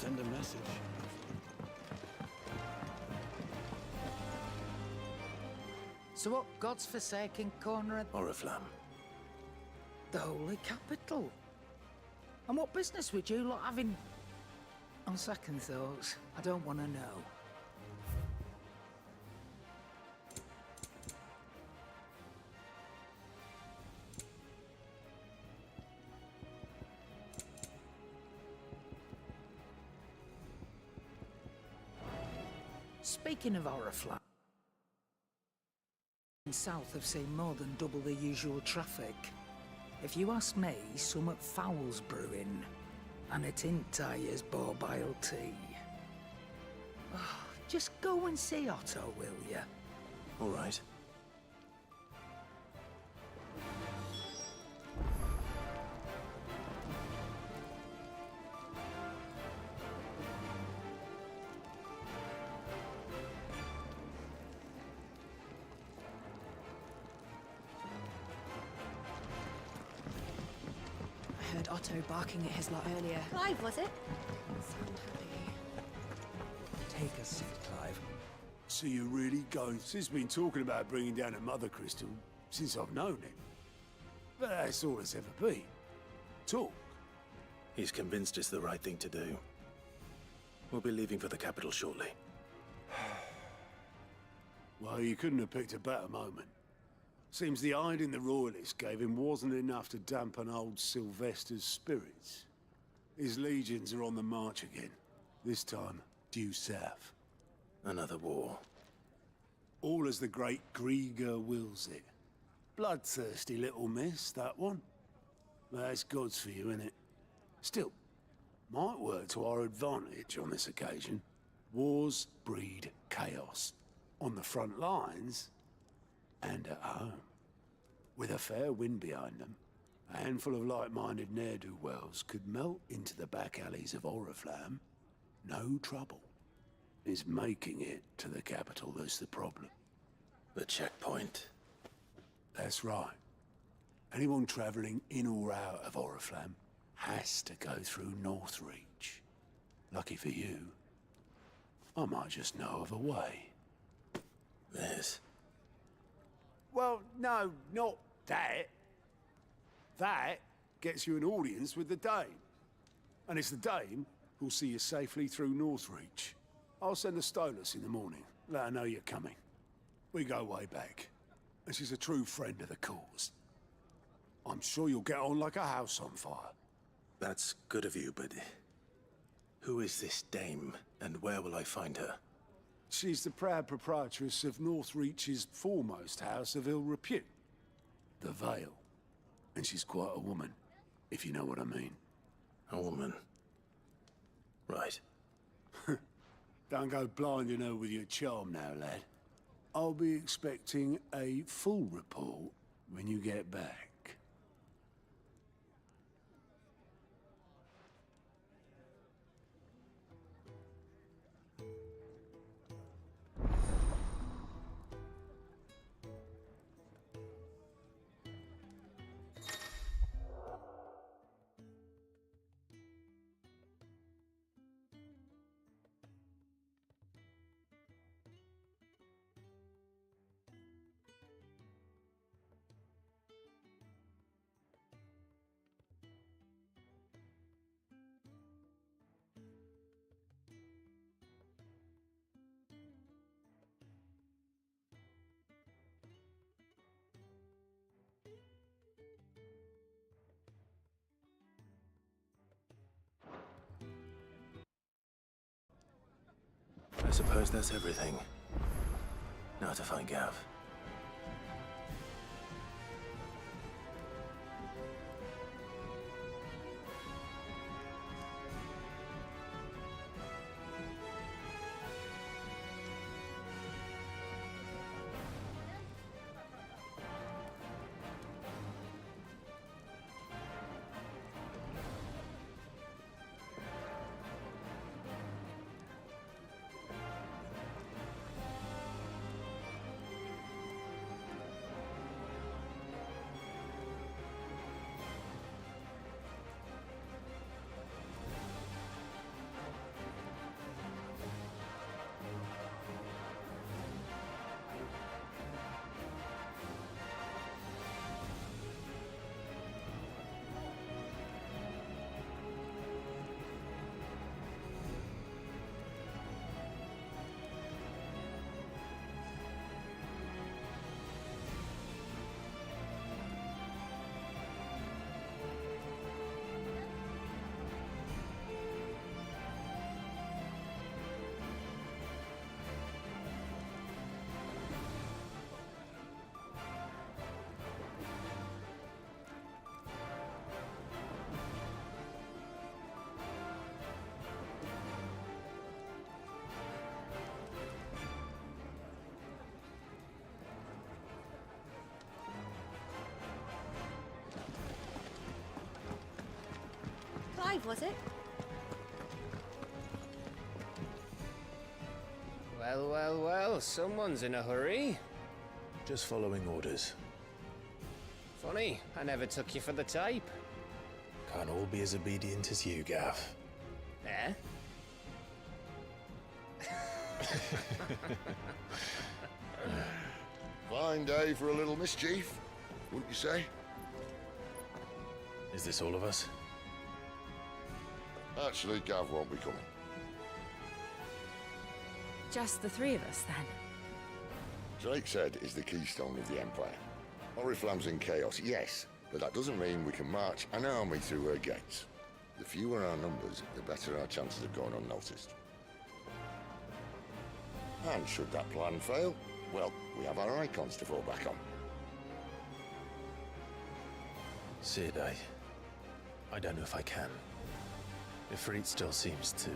send a message. So what God's forsaken corner of Oriflamme. the holy capital? And what business would you lot having? On second thoughts, I don't want to know. Speaking of Oriflamme, south have seen more than double the usual traffic. If you ask me, somewhat foul's brewing, and it ain't tires borbile tea. Oh, just go and see Otto, will ya? All right. I heard Otto barking at his lot earlier. Clive, was it? Sound happy. Take a seat, Clive. So you're really going... Sis been talking about bringing down a mother crystal since I've known him. But that's all it's ever been. Talk. He's convinced it's the right thing to do. We'll be leaving for the capital shortly. Well, you couldn't have picked a better moment. Seems the hiding the royalists gave him wasn't enough to dampen old Sylvester's spirits. His legions are on the march again. This time, due south. Another war. All as the great Grieger wills it. Bloodthirsty little miss, that one. That's God's for you, innit? Still, might work to our advantage on this occasion. Wars breed chaos. On the front lines, and at home. With a fair wind behind them, a handful of like-minded ne'er-do-wells could melt into the back alleys of Oriflamme. No trouble. It's making it to the capital that's the problem. The checkpoint. That's right. Anyone travelling in or out of Oriflamme has to go through Northreach. Lucky for you, I might just know of a way. Yes. Well, no, not that. That gets you an audience with the Dame. And it's the Dame who'll see you safely through Northreach. I'll send a Stolas in the morning, let her know you're coming. We go way back, and she's a true friend of the cause. I'm sure you'll get on like a house on fire. That's good of you, but... who is this dame, and where will I find her? She's the proud proprietress of Northreach's foremost house of ill repute, the Vale. And she's quite a woman, if you know what I mean. A woman. Right. Don't go blinding her with your charm now, lad. I'll be expecting a full report when you get back. I suppose that's everything. Now to find Gav. was it? Well, well, well, someone's in a hurry. Just following orders. Funny, I never took you for the type. Can't all be as obedient as you, Gav. Eh? Fine day for a little mischief, wouldn't you say? Is this all of us? Actually, Gav won't be coming. Just the three of us, then? Drake said is the keystone of the Empire. Oriflamme's in chaos, yes, but that doesn't mean we can march an army through her gates. The fewer our numbers, the better our chances of going unnoticed. And should that plan fail, well, we have our icons to fall back on. Sid, I don't know if I can. Ifrit still seems to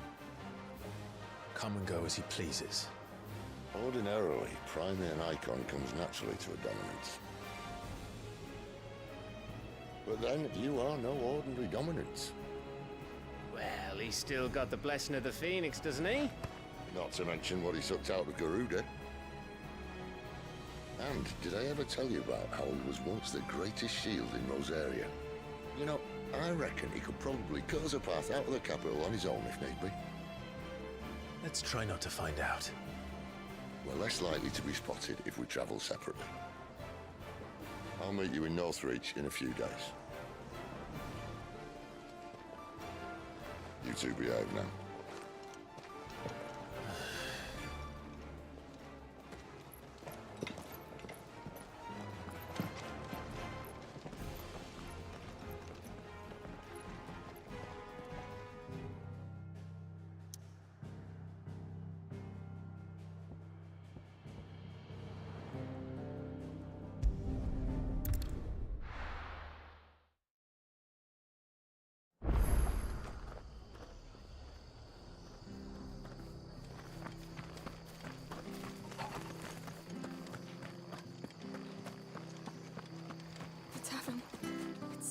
come and go as he pleases. Ordinarily, priming an icon comes naturally to a dominance. But then, you are no ordinary dominance. Well, he's still got the blessing of the Phoenix, doesn't he? Not to mention what he sucked out of Garuda. And did I ever tell you about how he was once the greatest shield in Rosaria? You know, I reckon he could probably cut us a path out of the capital on his own if need be. Let's try not to find out. We're less likely to be spotted if we travel separately. I'll meet you in Northreach in a few days. You two behave now.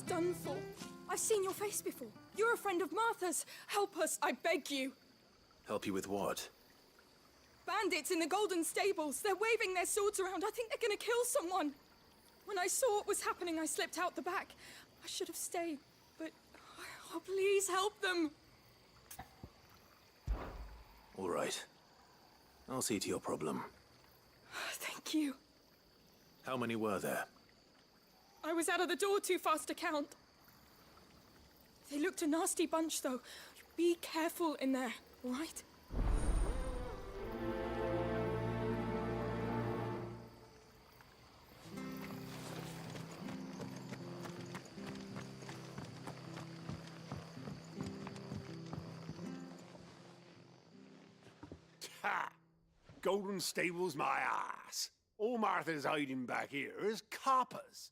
Done for. I've seen your face before. You're a friend of Martha's. Help us, I beg you. Help you with what? Bandits in the Golden Stables. They're waving their swords around. I think they're gonna kill someone. When I saw what was happening, I slipped out the back. I should have stayed, but... Oh, please help them. All right. I'll see to your problem. Thank you. How many were there? I was out of the door too fast to count. They looked a nasty bunch, though. Be careful in there, all right? Ha! Golden Stables my ass. All Martha's hiding back here is coppers.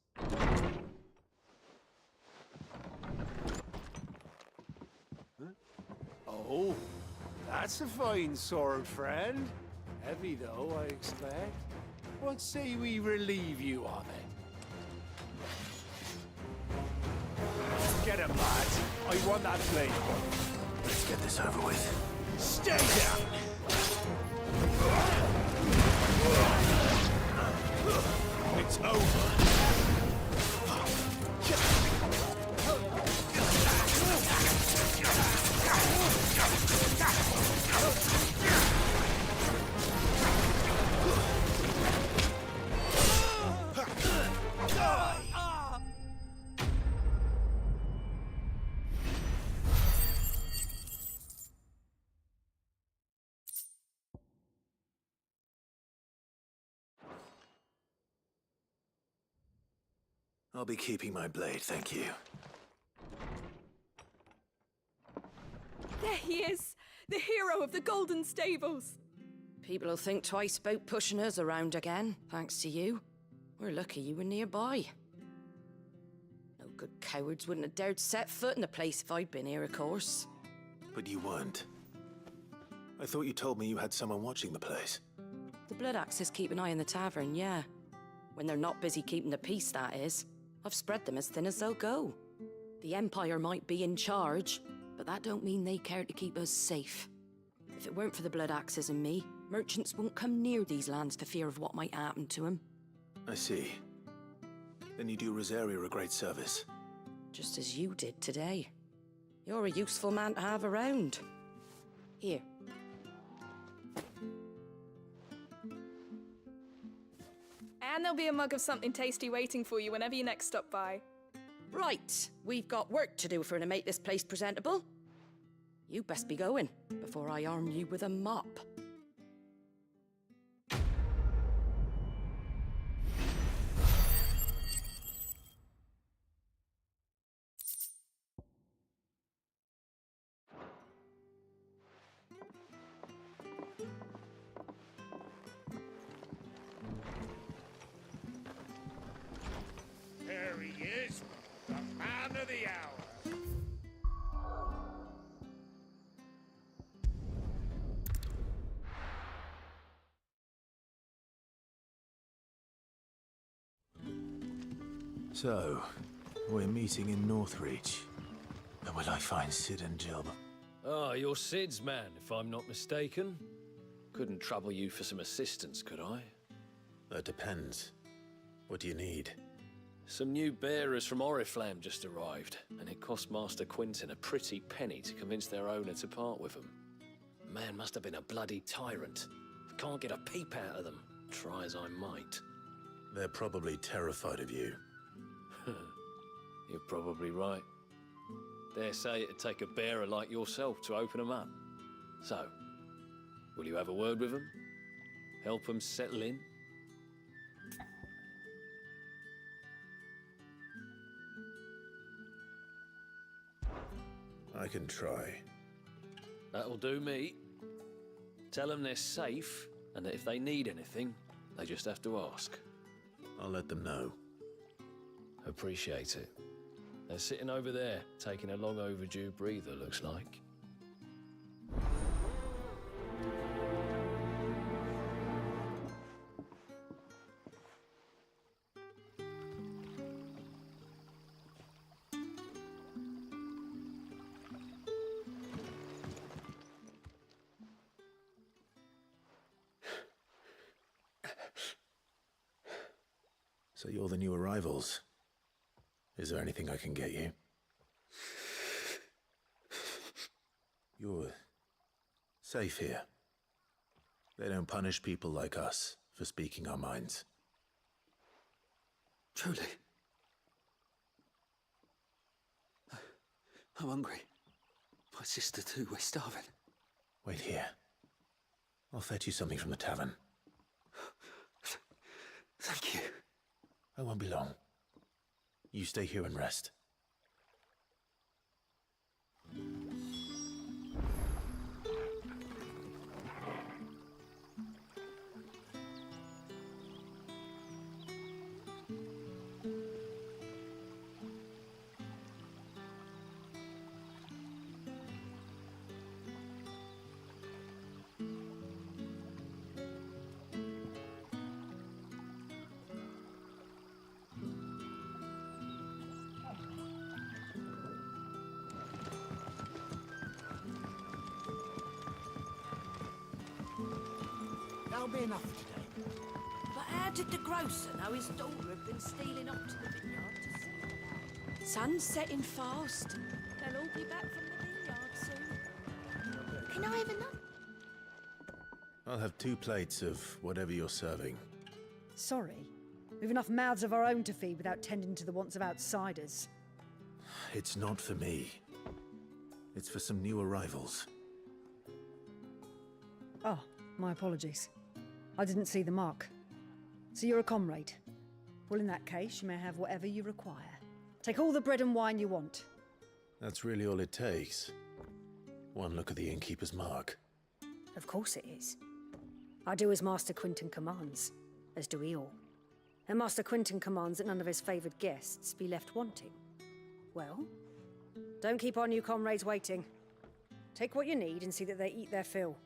Huh? Oh, that's a fine sword, friend. Heavy, though, I expect. What say we relieve you of it? Get him, lads. I want that blade. Let's get this over with. Stay down! It's over. I'll be keeping my blade, thank you. There he is, the hero of the Golden Stables. People will think twice about pushing us around again, thanks to you. We're lucky you were nearby. No good cowards wouldn't have dared set foot in the place if I'd been here, of course. But you weren't. I thought you told me you had someone watching the place. The Blood Axes keep an eye on the tavern, yeah. When they're not busy keeping the peace, that is. I've spread them as thin as they'll go. The Empire might be in charge, but that don't mean they care to keep us safe. If it weren't for the Blood Axes and me, merchants wouldn't come near these lands for fear of what might happen to them. I see. Then you do Rosaria a great service. Just as you did today. You're a useful man to have around. Here. And there'll be a mug of something tasty waiting for you whenever you next stop by. Right, we've got work to do for to make this place presentable. You best be going, before I arm you with a mop. There he is, the man of the hour. So, we're meeting in Northreach. And will I find Sid and Jill? Ah, you're Sid's man, if I'm not mistaken. Couldn't trouble you for some assistance, could I? That depends. What do you need? Some new bearers from Oriflamme just arrived, and it cost Master Quinton a pretty penny to convince their owner to part with them. Man must have been a bloody tyrant. Can't get a peep out of them, try as I might. They're probably terrified of you. You're probably right. Dare say it'd take a bearer like yourself to open them up. So, will you have a word with them? Help them settle in? I can try. That'll do me. Tell them they're safe, and that if they need anything, they just have to ask. I'll let them know. Appreciate it. They're sitting over there, taking a long overdue breather, looks like. So you're the new arrivals. Is there anything I can get you? You're safe here. They don't punish people like us for speaking our minds. Truly. I'm hungry. My sister too, we're starving. Wait here. I'll fetch you something from the tavern. Thank you. I won't be long. You stay here and rest. That'll be enough today. But how did the grocer know his daughter had been stealing up to the vineyard to see about? Sun's setting fast. They'll all be back from the vineyard soon. Can I have another? I'll have 2 plates of whatever you're serving. Sorry. We've enough mouths of our own to feed without tending to the wants of outsiders. It's not for me. It's for some new arrivals. Oh, my apologies. I didn't see the mark. So you're a comrade. Well, in that case, you may have whatever you require. Take all the bread and wine you want. That's really all it takes. One look at the innkeeper's mark. Of course it is. I do as Master Quinton commands, as do we all. And Master Quinton commands that none of his favoured guests be left wanting. Well, don't keep our new comrades waiting. Take what you need and see that they eat their fill.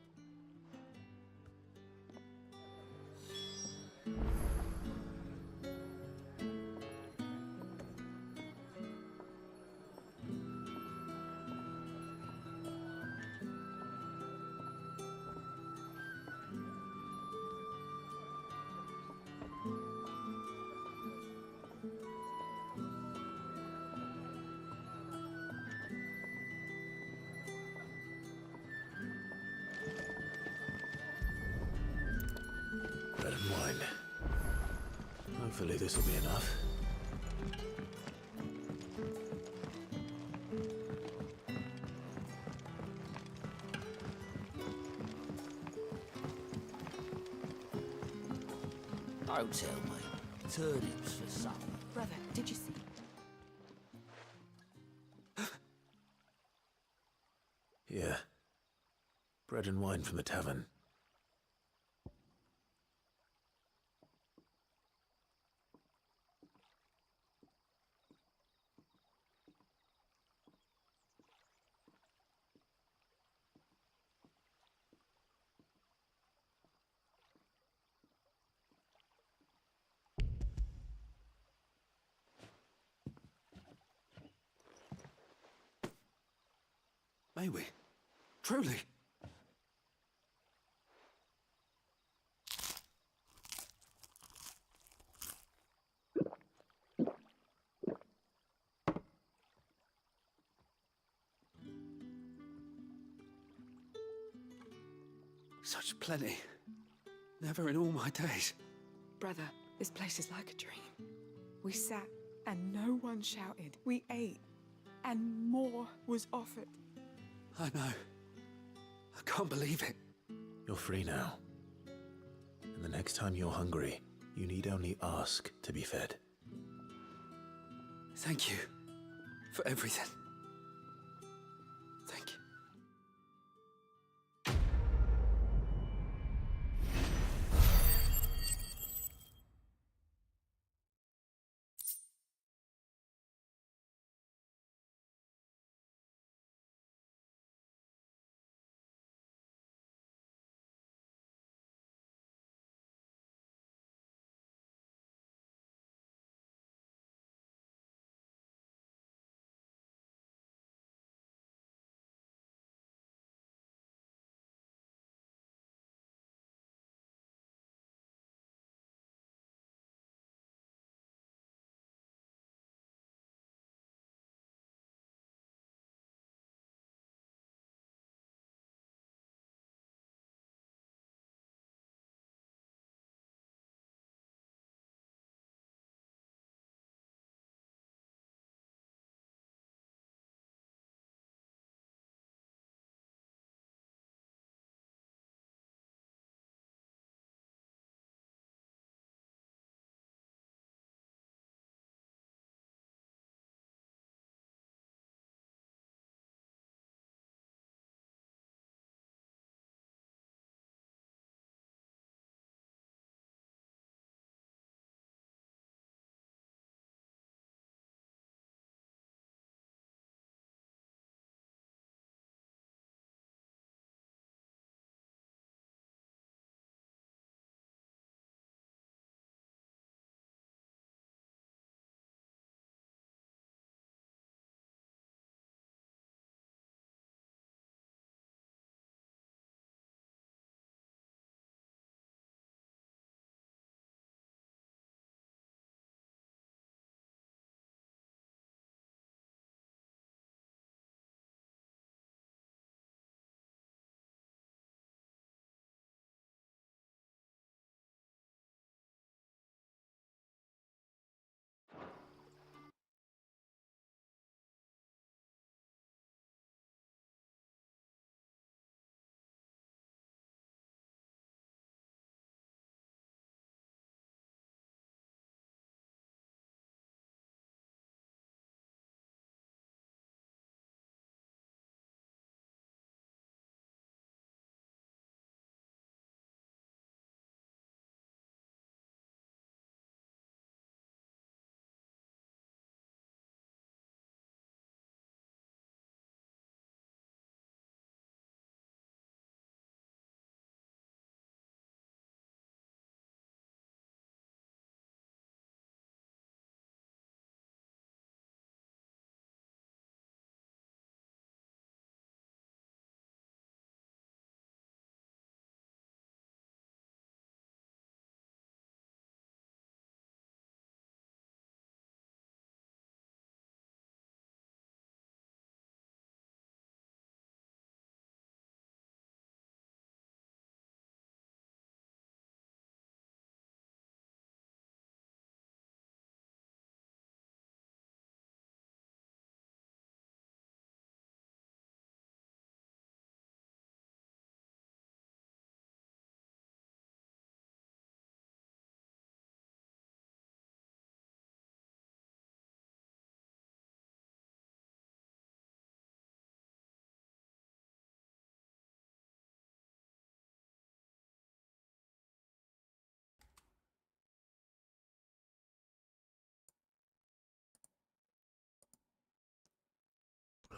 Hopefully this will be enough. Don't tell me. Turnips for supper. Brother, did you see? Yeah. Bread and wine from the tavern. May we? Truly? Such plenty. Never in all my days. Brother, this place is like a dream. We sat and no one shouted. We ate and more was offered. I know. I can't believe it. You're free now. And the next time you're hungry, you need only ask to be fed. Thank you for everything.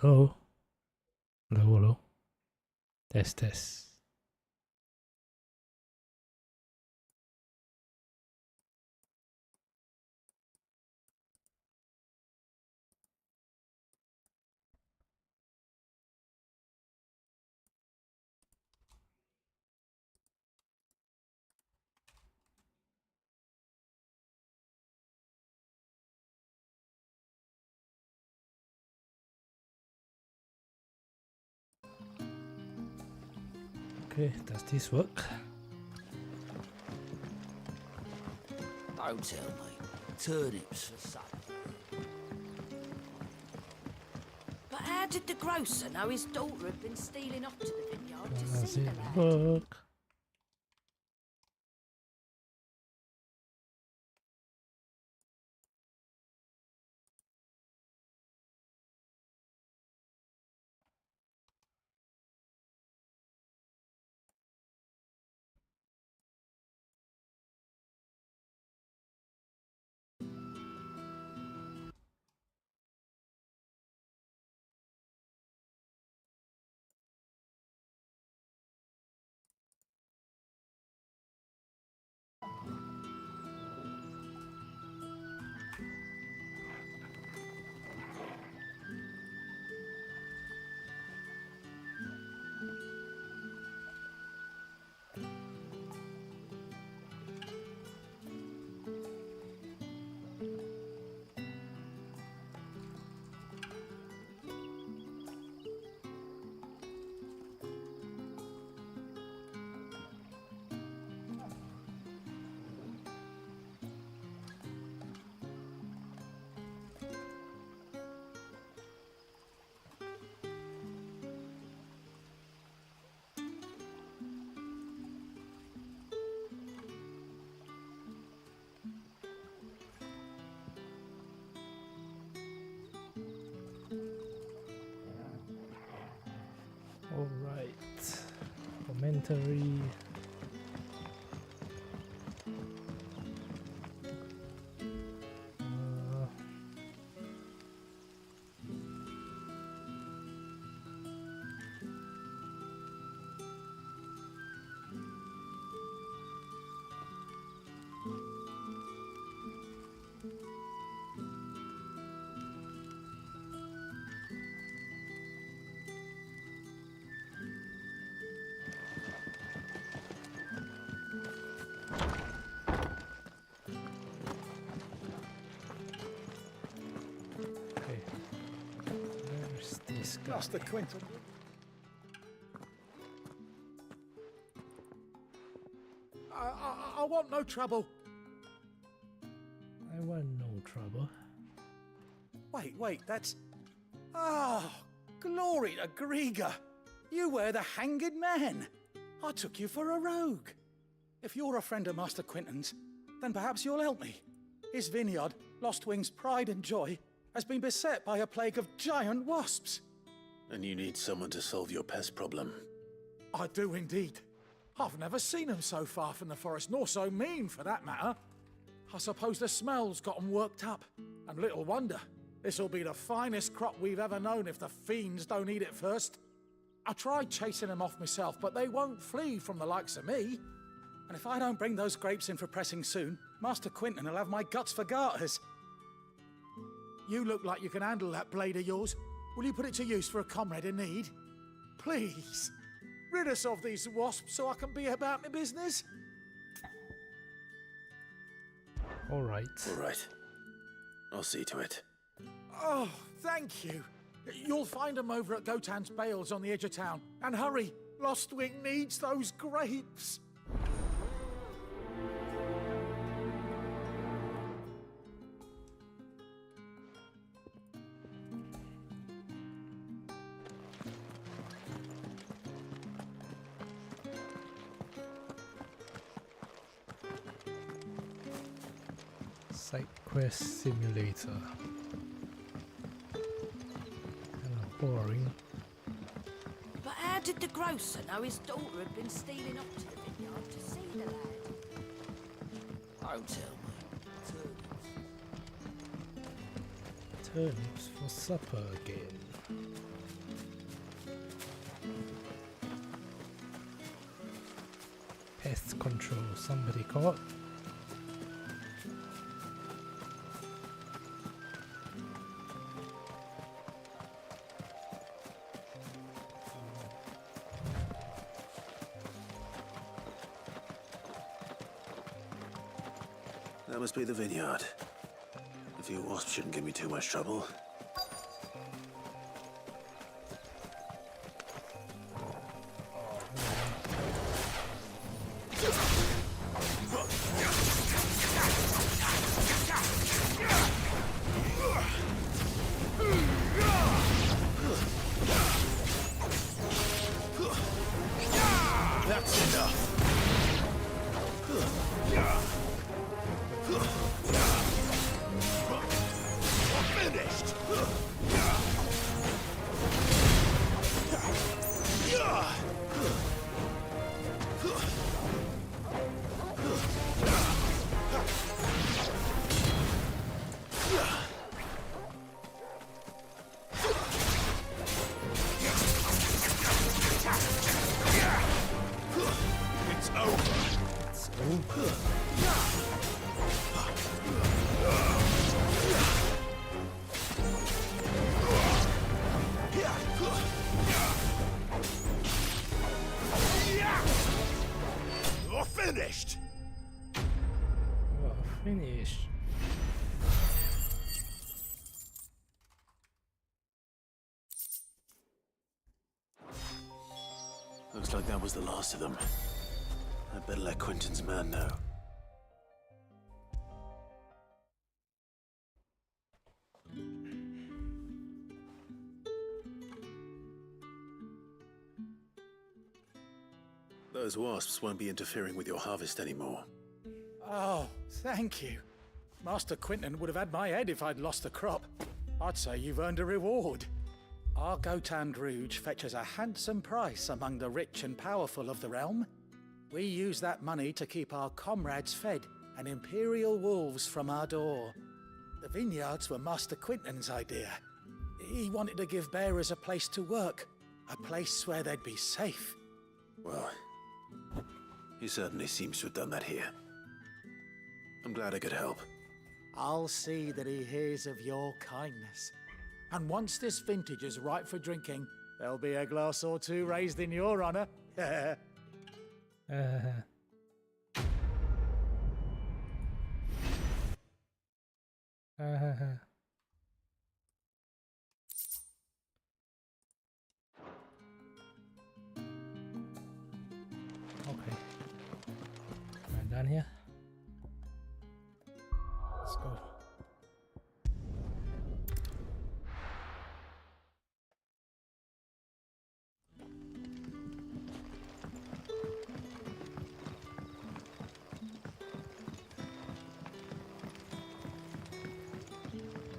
Hello? Hello, hello. Test, test. Okay, does this work? Don't tell me. Turnips for supper. But how did the grocer know his daughter had been stealing off to the vineyard to Does see it the lad? work? Alright. Commentary. Okay. Where's this guy? Master Quinton. I want no trouble. I want no trouble. Wait, that's... Oh, glory to Griga. You were the hanged man. I took you for a rogue. If you're a friend of Master Quinton's, then perhaps you'll help me. His vineyard, Lost Wing's pride and joy, has been beset by a plague of giant wasps. And you need someone to solve your pest problem. I do indeed. I've never seen them so far from the forest, nor so mean for that matter. I suppose the smell's got them worked up. And little wonder. This'll be the finest crop we've ever known if the fiends don't eat it first. I tried chasing them off myself, but they won't flee from the likes of me. And if I don't bring those grapes in for pressing soon, Master Quinton will have my guts for garters. You look like you can handle that blade of yours. Will you put it to use for a comrade in need? Please, rid us of these wasps so I can be about my business. Alright. Alright. I'll see to it. Oh, thank you. You'll find them over at Gotan's Bales on the edge of town. And hurry, Lostwing needs those grapes. Side quest simulator. Kinda boring. But how did the grocer know his daughter had been stealing off to the vineyard to see the lad? Don't tell me. Turnips for supper again. Pest control. Somebody caught. That must be the vineyard. A few wasps shouldn't give me too much trouble. That's enough. Finished. It's over. It's over. You're finished. You are finished. Looks like that was the last of them. I'd better let Quentin's man know. Those wasps won't be interfering with your harvest anymore. Oh, thank you. Master Quentin would have had my head if I'd lost the crop. I'd say you've earned a reward. Our Gotand Rouge fetches a handsome price among the rich and powerful of the realm. We use that money to keep our comrades fed and imperial wolves from our door. The vineyards were Master Quentin's idea. He wanted to give bearers a place to work, a place where they'd be safe. Well, he certainly seems to have done that here. I'm glad I could help. I'll see that he hears of your kindness. And once this vintage is ripe for drinking, there'll be a glass or two raised in your honor. Okay. Am I done here? Let's go.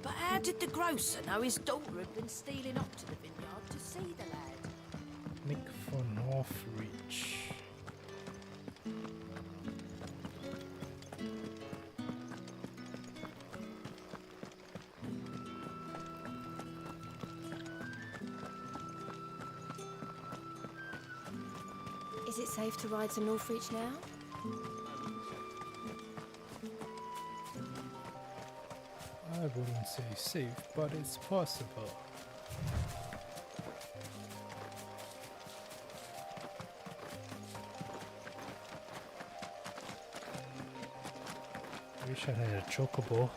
But how did the grocer know his daughter had been stealing up to the vineyard to see the lad? Nick for Northreach. Is it safe to ride to Northreach now? I wouldn't say safe, but it's possible. I wish I had a chocobo.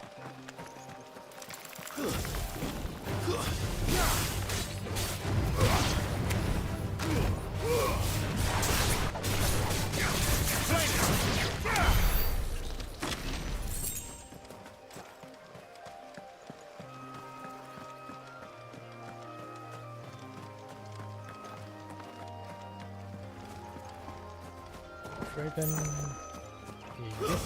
Dragon. Yeah.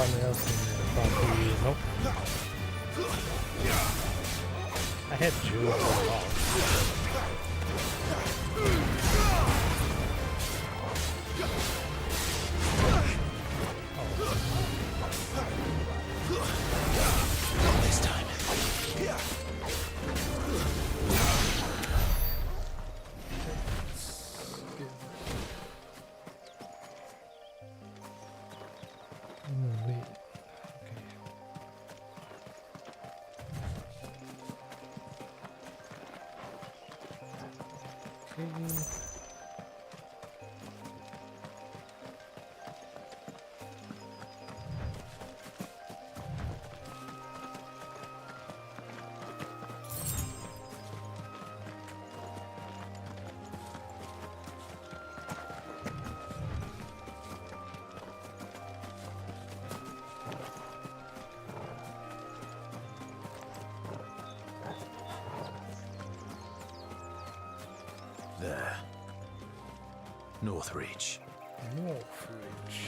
anyone else in there, probably nope. I had Jules for long. Not this time. Wait. Okay. There. Northreach. Northreach.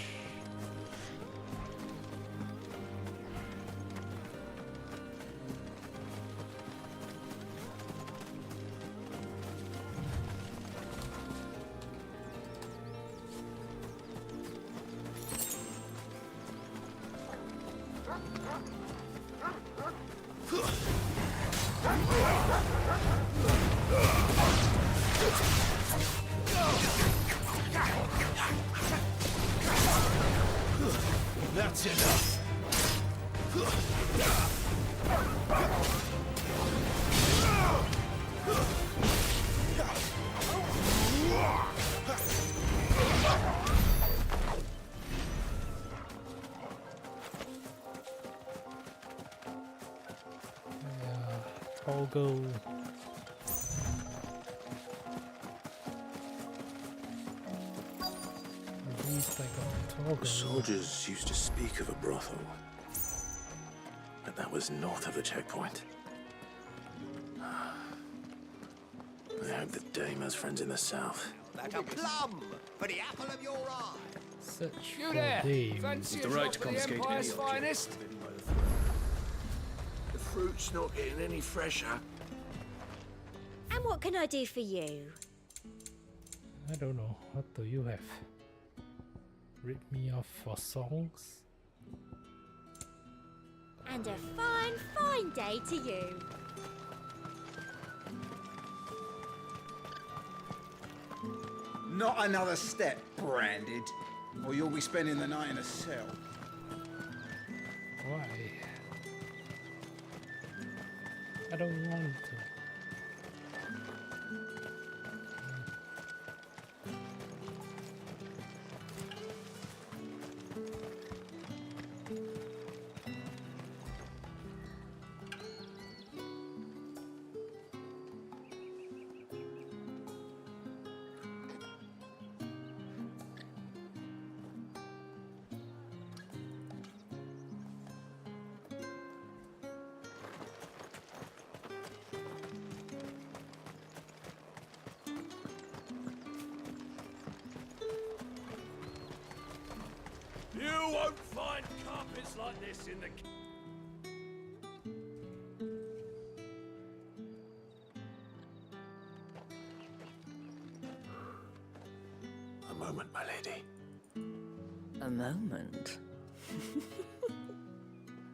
That's enough. Toggle. At least I got Toggle. The soldiers used to speak of a brothel, but that was north of the checkpoint. I hope that Dame has friends in the south. Like a plum for the apple of your eye. Search You for there? Dame. Fancy The a right shot to for the confiscate any Empire's object. finest? The fruit's not getting any fresher. And what can I do for you? I don't know. What do you have? Rip me off for songs? And a fine, fine day to you. Not another step, Branded, or you'll be spending the night in a cell. Why? I don't want to. You won't find carpets like this in the... A moment, my lady. A moment?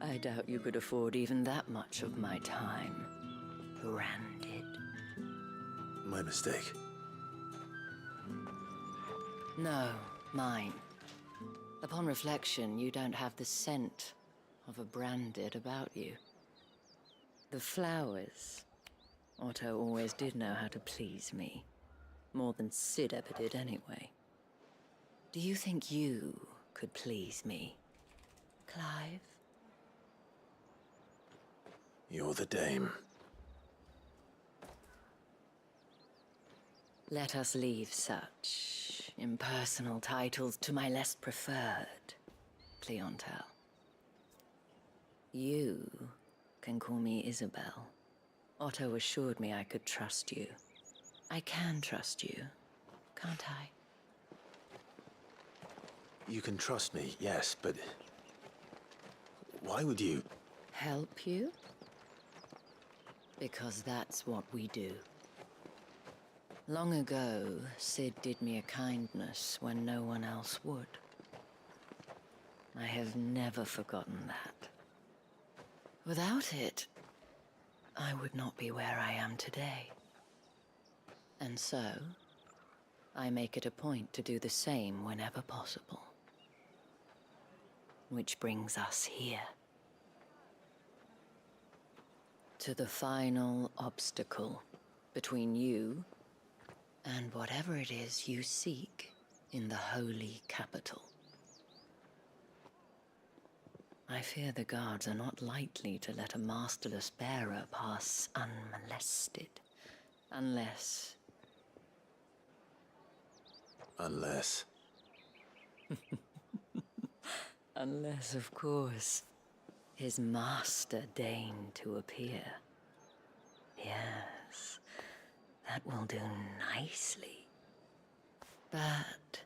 I doubt you could afford even that much of my time. Branded. My mistake. No, mine. Upon reflection, you don't have the scent of a branded about you. The flowers. Otto always did know how to please me. More than Sid ever did anyway. Do you think you could please me, Clive? You're the Dame. Let us leave such impersonal titles to my less preferred clientele. You can call me Isabel. Otto assured me I could trust you. I can trust you, can't I? You can trust me, yes, but Why would you? Help you? Because that's what we do. Long ago, Sid did me a kindness when no one else would. I have never forgotten that. Without it, I would not be where I am today. And so, I make it a point to do the same whenever possible. Which brings us here. To the final obstacle between you and whatever it is you seek in the holy capital. I fear the guards are not likely to let a masterless bearer pass unmolested. Unless... Unless... Unless, of course, his master deigned to appear. Yes, that will do nicely. But...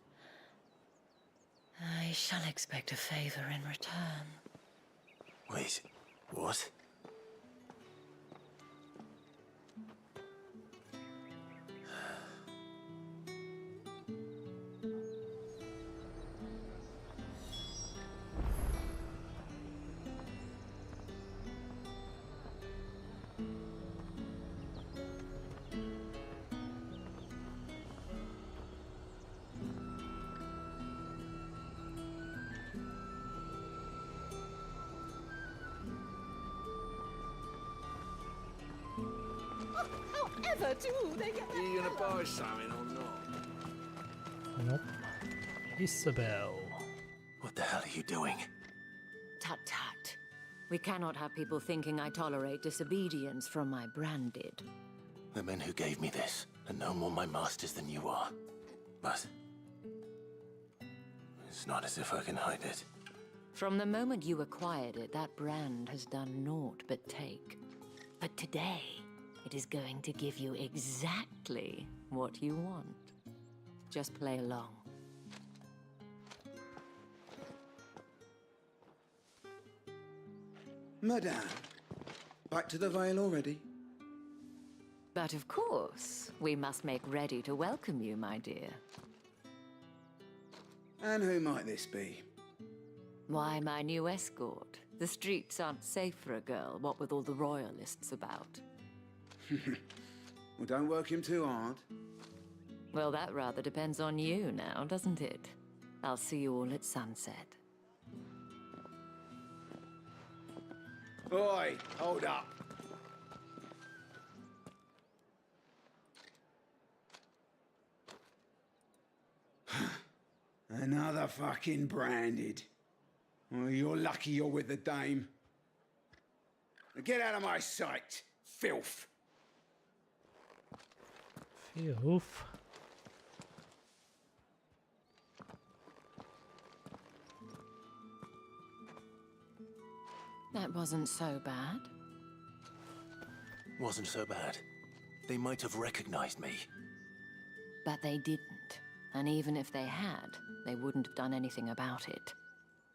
I shall expect a favor in return. Wait, what? However do they get Are you gonna buy something or not? Nope. Isabel. What the hell are you doing? Tut tut. We cannot have people thinking I tolerate disobedience from my branded. The men who gave me this are no more my masters than you are. But... it's not as if I can hide it. From the moment you acquired it, that brand has done naught but take. But today, it is going to give you exactly what you want. Just play along. Madame, back to the Vale already? But of course, we must make ready to welcome you, my dear. And who might this be? Why, my new escort. The streets aren't safe for a girl, what with all the royalists about. Well, don't work him too hard. Well, that rather depends on you now, doesn't it? I'll see you all at sunset. Oi, hold up. Another fucking branded. Well, you're lucky you're with the dame. Now get out of my sight, filth. Filth. That wasn't so bad. Wasn't so bad. They might have recognized me. But they didn't. And even if they had, they wouldn't have done anything about it.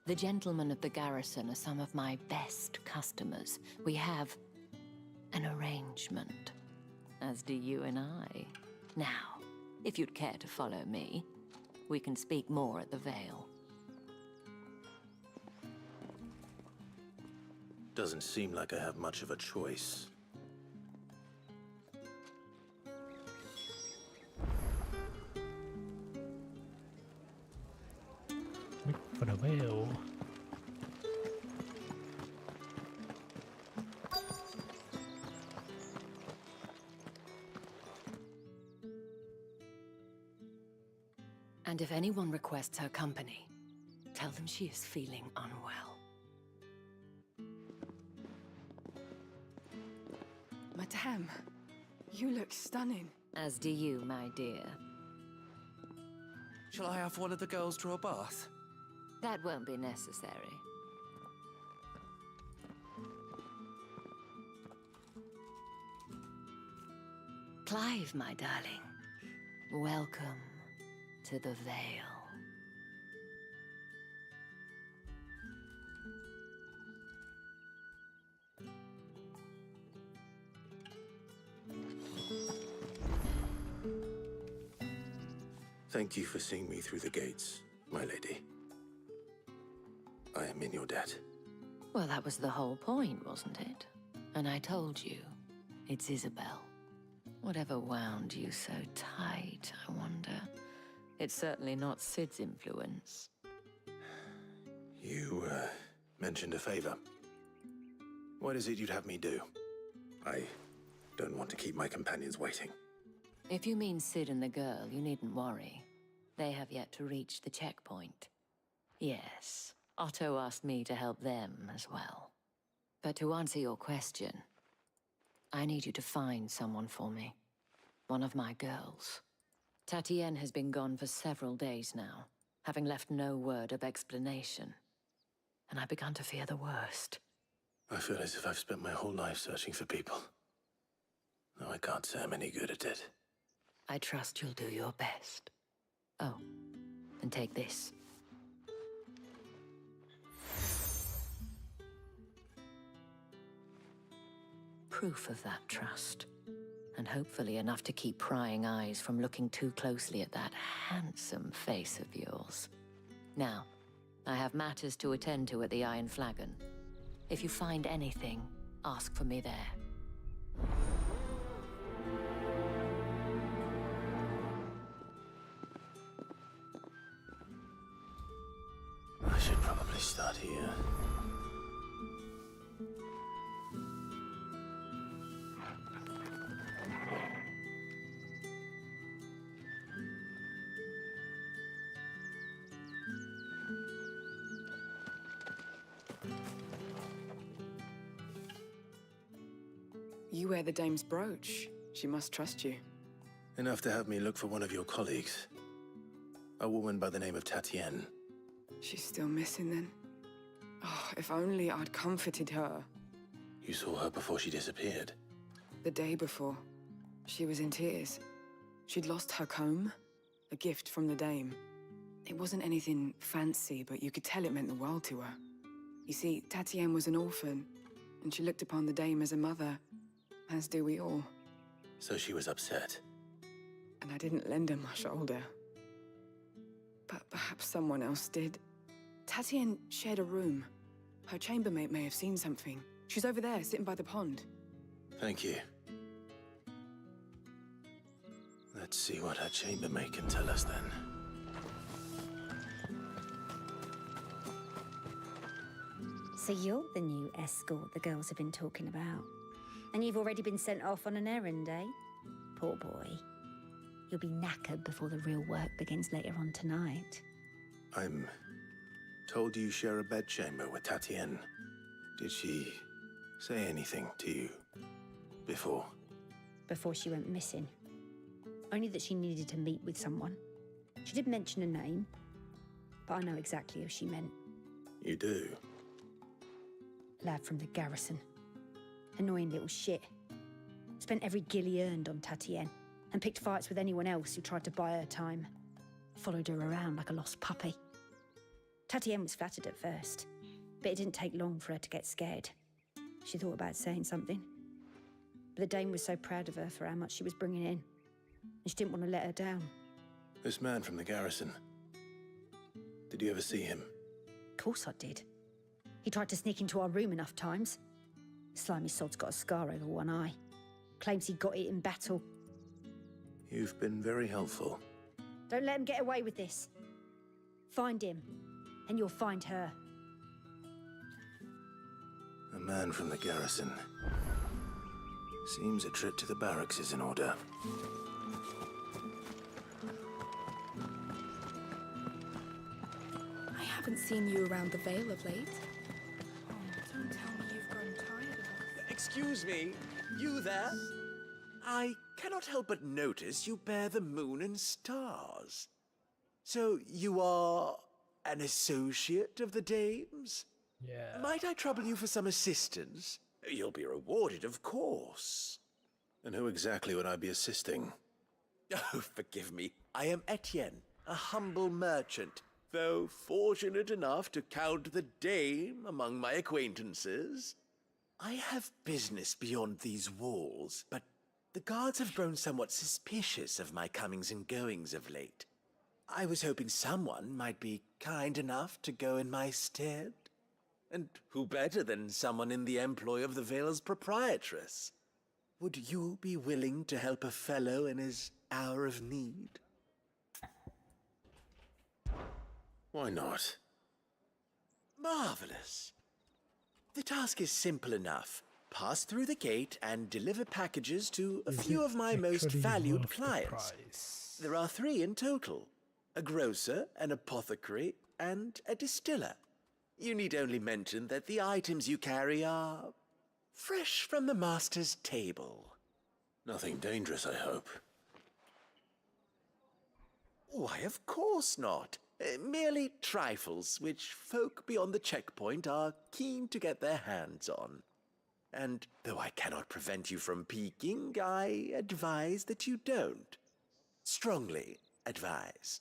The gentlemen of the garrison are some of my best customers. We have an arrangement, as do you and I. Now, if you'd care to follow me, we can speak more at the Vale. Doesn't seem like I have much of a choice. Wait for the whale. And if anyone requests her company, tell them she is feeling unwell. Madame, you look stunning. As do you, my dear. Shall I have one of the girls draw a bath? That won't be necessary. Clive, my darling. Welcome to the Vale. Thank you for seeing me through the gates, my lady. I am in your debt. Well, that was the whole point, wasn't it? And I told you, it's Isabel. Whatever wound you so tight, I wonder. It's certainly not Sid's influence. You, mentioned a favor. What is it you'd have me do? I don't want to keep my companions waiting. If you mean Sid and the girl, you needn't worry. They have yet to reach the checkpoint. Yes, Otto asked me to help them as well. But to answer your question, I need you to find someone for me. One of my girls. Tatienne has been gone for several days now, having left no word of explanation. And I've begun to fear the worst. I feel as if I've spent my whole life searching for people. Though I can't say I'm any good at it. I trust you'll do your best. Oh, and take this. Proof of that trust. And hopefully enough to keep prying eyes from looking too closely at that handsome face of yours. Now, I have matters to attend to at the Iron Flagon. If you find anything, ask for me there. I should probably start here. You wear the dame's brooch. She must trust you. Enough to have me look for one of your colleagues. A woman by the name of Tatienne. She's still missing then? Oh, if only I'd comforted her. You saw her before she disappeared. The day before. She was in tears. She'd lost her comb, a gift from the dame. It wasn't anything fancy, but you could tell it meant the world to her. You see, Tatienne was an orphan, and she looked upon the dame as a mother, as do we all. So she was upset. And I didn't lend her my shoulder. But perhaps someone else did. Tatienne shared a room. Her chambermaid may have seen something. She's over there, sitting by the pond. Thank you. Let's see what her chambermaid can tell us then. So you're the new escort the girls have been talking about. And you've already been sent off on an errand, eh? Poor boy. You'll be knackered before the real work begins later on tonight. I'm told you share a bedchamber with Tatienne. Did she say anything to you before? Before she went missing. Only that she needed to meet with someone. She did mention a name, but I know exactly who she meant. You do? Lad from the garrison. Annoying little shit. Spent every guil he earned on Tatienne, and picked fights with anyone else who tried to buy her time. Followed her around like a lost puppy. Tatienne was flattered at first, but it didn't take long for her to get scared. She thought about saying something. But the dame was so proud of her for how much she was bringing in, and she didn't want to let her down. This man from the garrison. Did you ever see him? Of course I did. He tried to sneak into our room enough times. Slimy sod's got a scar over one eye. Claims he got it in battle. You've been very helpful. Don't let him get away with this. Find him, and you'll find her. A man from the garrison. Seems a trip to the barracks is in order. I haven't seen you around the Vale of late. Oh, don't tell me you've grown tired of... Excuse me, you there? I cannot help but notice you bear the moon and stars. So you are an associate of the dame's? Yeah. Might I trouble you for some assistance? You'll be rewarded, of course. And who exactly would I be assisting? Oh, forgive me. I am Etienne, a humble merchant, though fortunate enough to count the dame among my acquaintances. I have business beyond these walls, but the guards have grown somewhat suspicious of my comings and goings of late. I was hoping someone might be kind enough to go in my stead. And who better than someone in the employ of the Vale's proprietress? Would you be willing to help a fellow in his hour of need? Why not? Marvelous. The task is simple enough. Pass through the gate and deliver packages to a few of my most actually valued worth the clients. price? There are 3 in total. A grocer, an apothecary, and a distiller. You need only mention that the items you carry are fresh from the master's table. Nothing dangerous, I hope. Why, of course not. Merely trifles which folk beyond the checkpoint are keen to get their hands on. And though I cannot prevent you from peeking, I advise that you don't. Strongly advise.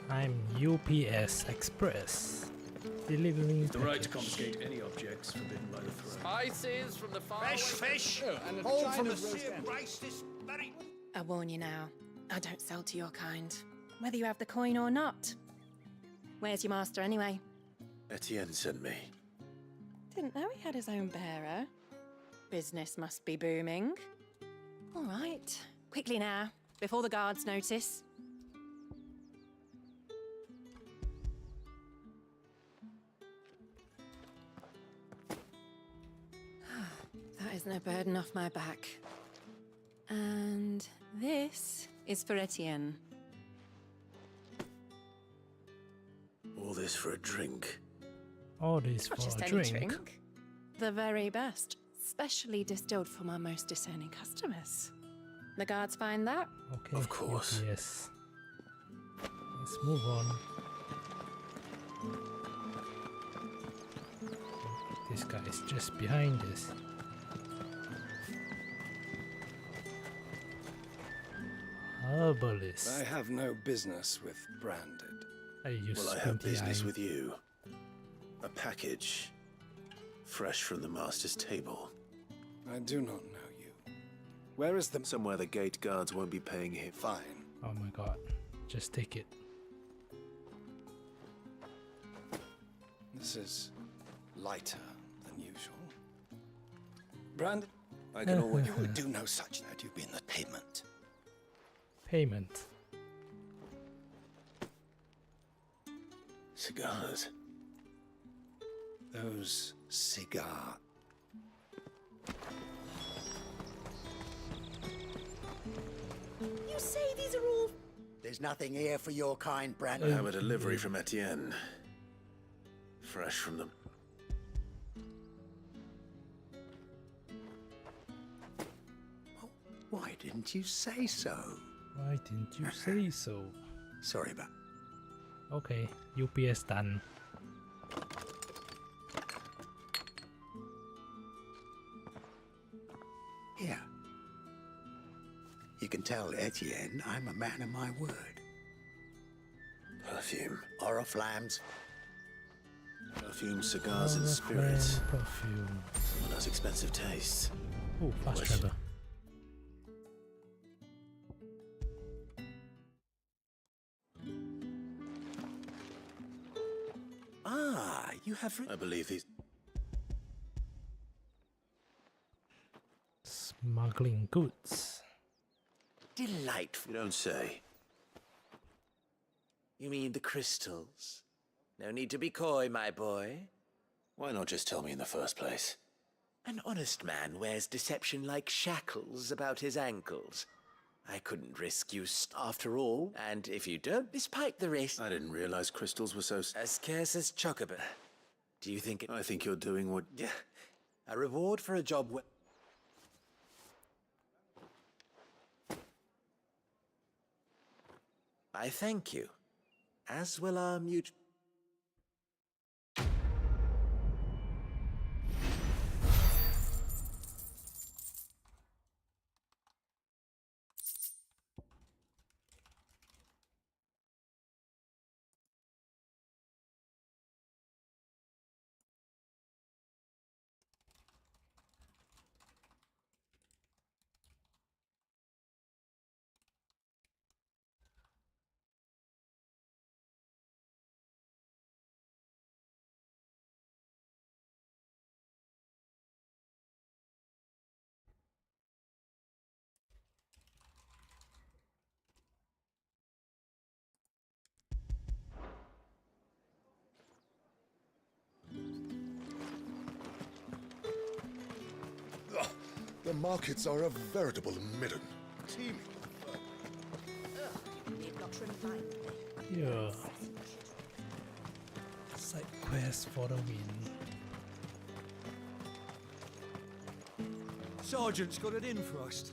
I'm UPS Express. Delivering The right to package. confiscate any objects forbidden by the throne. Spices from the far Fish! and All from the sea of rice this very... I warn you now, I don't sell to your kind, whether you have the coin or not. Where's your master anyway? Etienne sent me. Didn't know he had his own bearer. Business must be booming. All right, quickly now, before the guards notice. That is no burden off my back. And this is for Etienne. All this for a drink. All this Not for just a any drink. drink. The very best, specially distilled for my most discerning customers. The guards find that? Okay. Of course. Yes. Let's move on. This guy is just behind us. Herbalist. I have no business with branded. Well, I have business with you. A package. Fresh from the master's table. I do not know you. Where is the... Somewhere the gate guards won't be paying him. Fine. Oh my god. Just take it. This is lighter than usual. Branded? I can always... You would do no such, that you be in the payment. Payment. Cigars. Those cigar. You say these are all... There's nothing here for your kind, I Brandon. have a delivery from Etienne. Fresh from the... Why didn't you say so? Why didn't you say so? Sorry about... Okay, UPS done. Here. You can tell Etienne I'm a man of my word. Perfume. Oriflammes. Perfume, cigars, and spirits. Perfume. Someone has expensive tastes. Oh, fast Question. travel. Ah, you have... I believe these... Smuggling goods. Delightful. You don't say. You mean the crystals? No need to be coy, my boy. Why not just tell me in the first place? An honest man wears deception like shackles about his ankles. I couldn't risk you after all, and if you don't, despite the risk... I didn't realize crystals were so... As scarce as chocobo. Do you think it... I think you're doing what... Yeah. A reward for a job I thank you. As will our mutual... The markets are a veritable midden. Teeming. Yeah. Side quest for the win. Sergeant's got it in for us.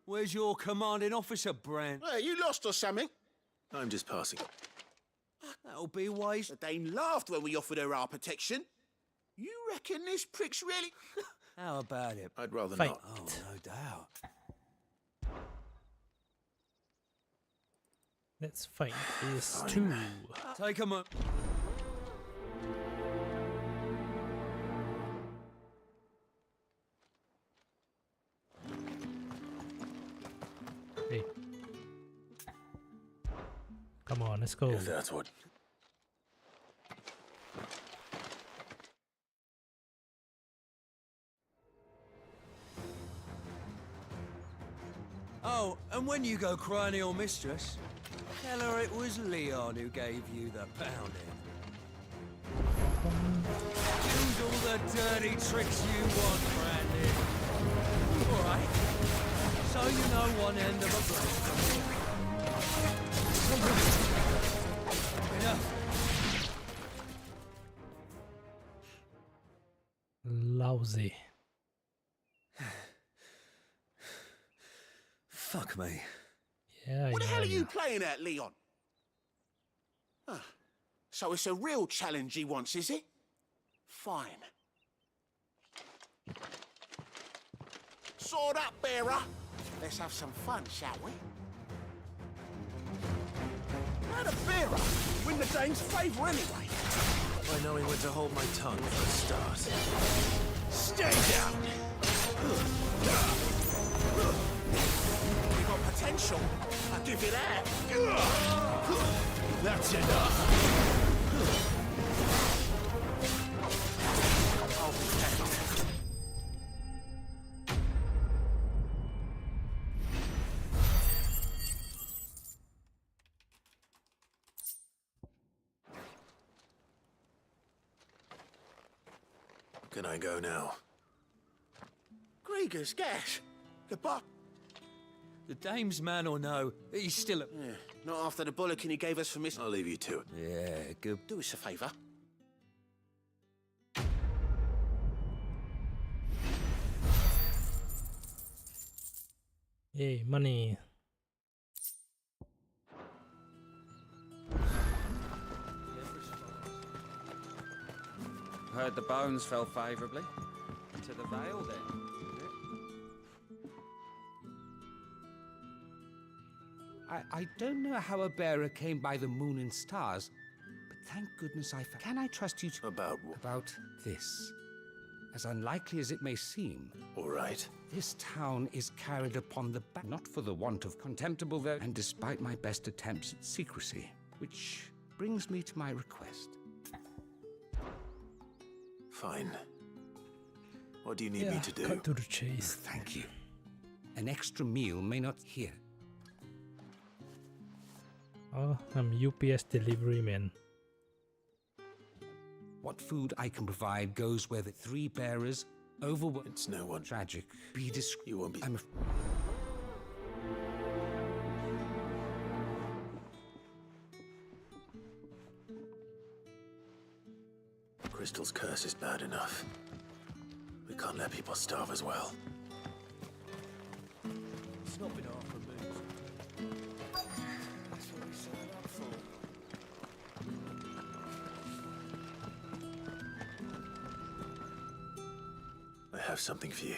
Where's your commanding officer, Brand? Hey, you lost or something? I'm just passing. That'll be wise. The Dame laughed when we offered her our protection. You reckon this prick's really... How about it? I'd rather Fight. not. Oh, no doubt. Let's fight these two. Take 'em up. Hey. Come on, let's go. If that's what... Oh, and when you go crying to your mistress, tell her it was Leon who gave you the pounding. Use all the dirty tricks you want, Brandy. All right. So you know one end of a blade. Enough. Lousy. Fuck me. Yeah, What the yeah, hell are yeah. you playing at, Leon? Ah, so it's a real challenge he wants, is it? Fine. Sword up, bearer. Let's have some fun, shall we? How the bearer win the Dame's favour anyway? By knowing when to hold my tongue for a start. Stay down! You got potential. I'll give you that. That's enough. I'll be back. Can I go now? Grieger's gas. The buck. The Dame's man or no, he's still a... Yeah, not after the bollocking he gave us for miss... I'll leave you to it. Yeah, good. Do us a favour. Yay, money. Heard the bones fell favourably. To the Vale, then. I don't know how a bearer came by the moon and stars, but thank goodness I found... Can I trust you to... About what? About this. As unlikely as it may seem... All right. This town is carried upon the back, not for the want of contemptible ver... And despite my best attempts at secrecy, which brings me to my request. Fine. What do you need me to do? Cut to the chase. Thank you. An extra meal may not... Here. Oh, I'm UPS delivery man. What food I can provide goes where the three bearers overwhelmed. It's no one. Tragic. Be discreet. You won't be. Crystal's curse is bad enough. We can't let people starve as well. It's not been half removed. That's what we signed up for. I have something for you.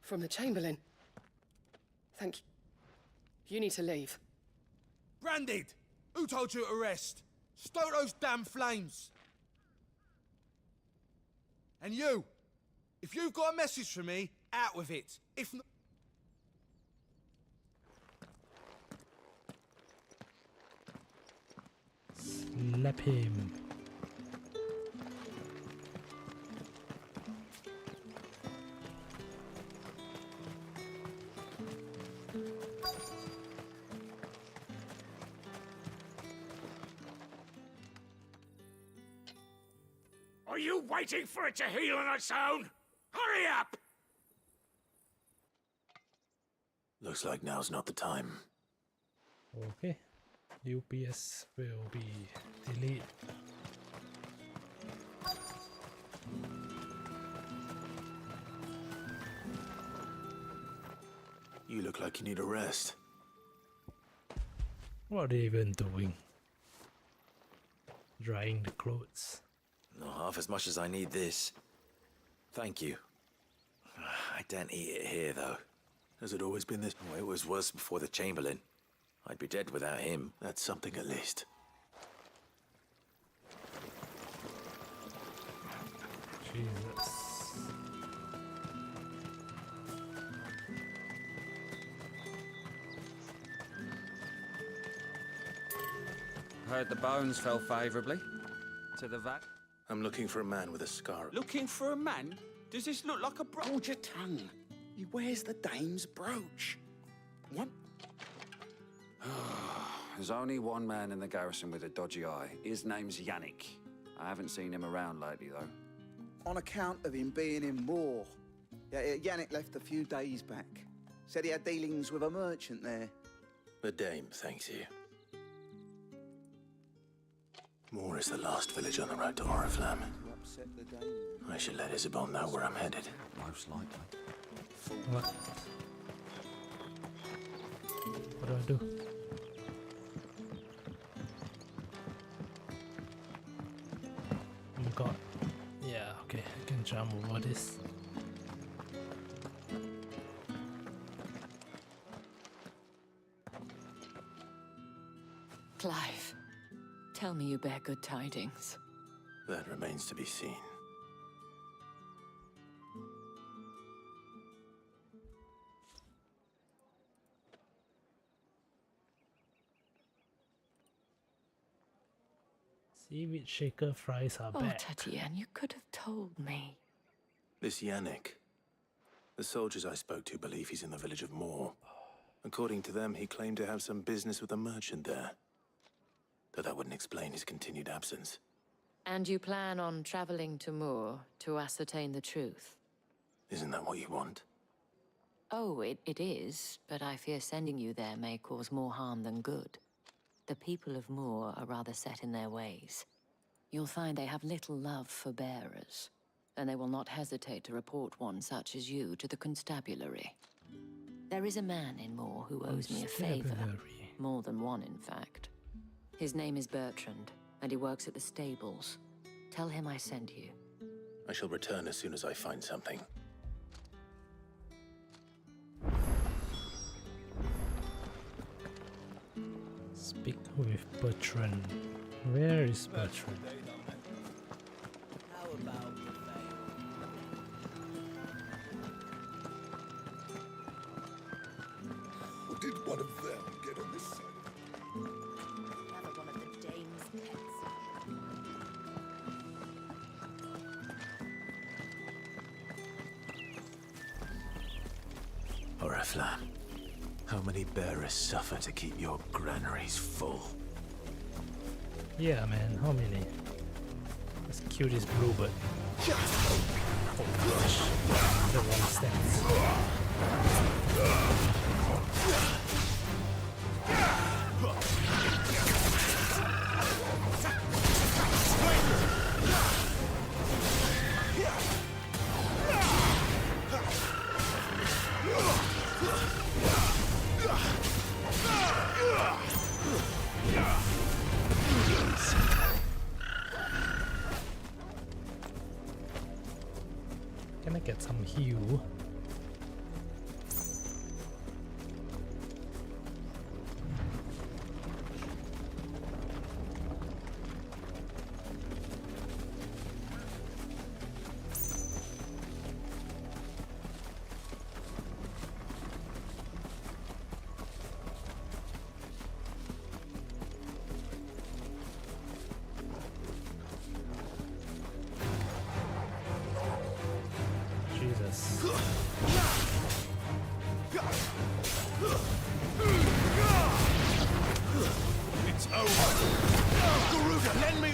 From the Chamberlain. Thank you. You need to leave. Branded! Who told you to rest? Stoke those damn flames! And you! If you've got a message for me, out with it. If not... Slap him. Are you waiting for it to heal on its own? Hurry up! Looks like now's not the time. Okay. UPS will be deleted. You look like you need a rest. What are they even doing? Drying the clothes. Not half as much as I need this. Thank you. I don't eat it here, though. Has it always been this? Oh, it was worse before the Chamberlain. I'd be dead without him. That's something at least. Jesus. Heard the bones fell favourably to the vat. I'm looking for a man with a scar. Looking for a man? Does this look like a brooch? Hold your tongue. He wears the dame's brooch. What? There's only one man in the garrison with a dodgy eye. His name's Yannick. I haven't seen him around lately, though. On account of him being in war. Yeah, Yannick left a few days back. Said he had dealings with a merchant there. The dame thanks you. Moor is the last village on the road to Oriflamme. I should let Isabel know where I'm headed. Most likely. What? What do I do? Oh my god. Yeah, okay, I can jump over this. Clive, tell me you bear good tidings. That remains to be seen. Seaweed shaker fries are Oh, back. Tatienne, you could have told me. This Yannick. The soldiers I spoke to believe he's in the village of Moor. According to them, he claimed to have some business with a merchant there. Though that wouldn't explain his continued absence. And you plan on traveling to Moor to ascertain the truth? Isn't that what you want? Oh, it is, but I fear sending you there may cause more harm than good. The people of Moor are rather set in their ways. You'll find they have little love for bearers, and they will not hesitate to report one such as you to the constabulary. There is a man in Moor who owes me a favor. More than one, in fact. His name is Bertrand, and he works at the stables. Tell him I sent you. I shall return as soon as I find something. Speak with Bertrand. Where is Bertrand? How about the How did one of them get on this side of it? Another one of the dame's pets. Oriflamme, how many bearers suffer to keep your granaries full? Yeah, man, how many? Let's kill this bluebird. Oh gosh, the wrong stance. Can I get some heal? Jesus. It's over. Garuda, lend me.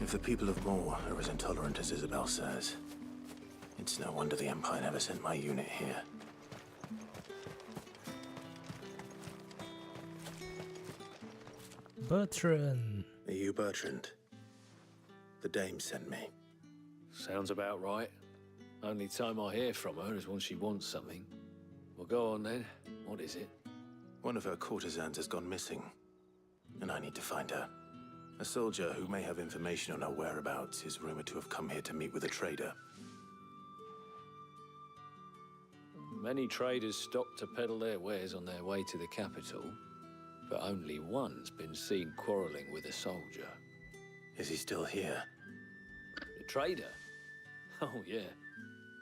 If the people of Moor are as intolerant as Isabel says, it's no wonder the Empire never sent my unit here. Bertrand. Are you Bertrand? The dame sent me. Sounds about right. Only time I hear from her is when she wants something. Well, go on then. What is it? One of her courtesans has gone missing, and I need to find her. A soldier who may have information on her whereabouts is rumored to have come here to meet with a trader. Many traders stop to peddle their wares on their way to the capital, but only one's been seen quarreling with a soldier. Is he still here? The trader? Oh, yeah.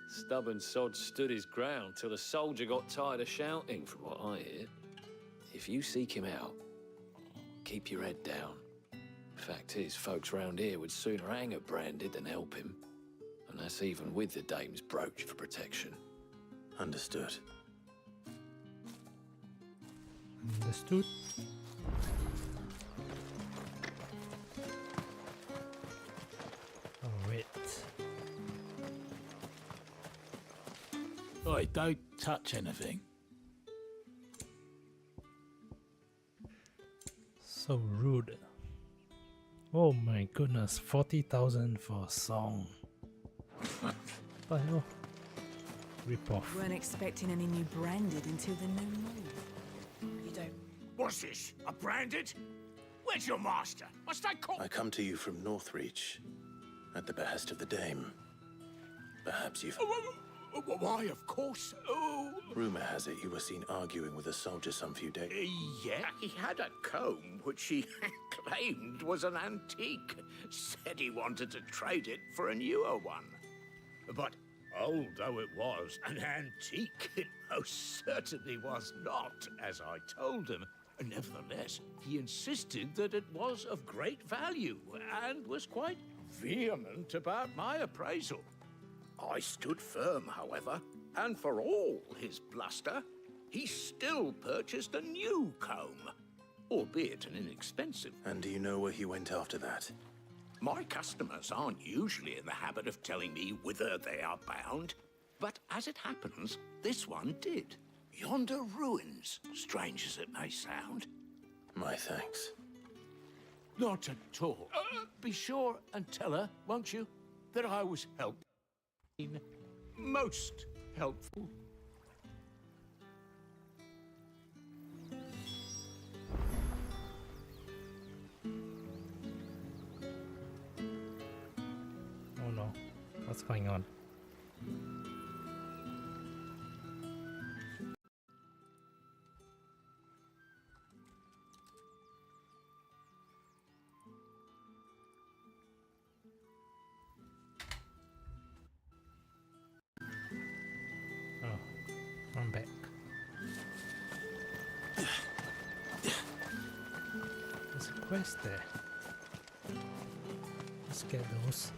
Stubborn sod stood his ground till the soldier got tired of shouting, from what I hear. If you seek him out, keep your head down. Fact is, folks round here would sooner hang a branded than help him. And that's even with the dame's brooch for protection. Understood. Understood. Alright. Oi, don't touch anything. So rude. Oh my goodness, 40,000 for a song. What the hell? Rip off. Weren't expecting any new branded until the new moon. You don't. What's this? A branded? Where's your master? Must I call? I come to you from Northreach, at the behest of the dame. Perhaps you've... Why, of course. Oh. Rumor has it you were seen arguing with a soldier some few days. Yeah, he had a comb which he claimed was an antique. Said he wanted to trade it for a newer one. But old though it was, an antique it most certainly was not, as I told him. Nevertheless, he insisted that it was of great value and was quite vehement about my appraisal. I stood firm, however, and for all his bluster, he still purchased a new comb, albeit an inexpensive. And do you know where he went after that? My customers aren't usually in the habit of telling me whither they are bound, but as it happens, this one did. Yonder ruins, strange as it may sound. My thanks. Not at all. Be sure and tell her, won't you, that I was helping. Most helpful. Oh no, what's going on? quests there. Let's get those.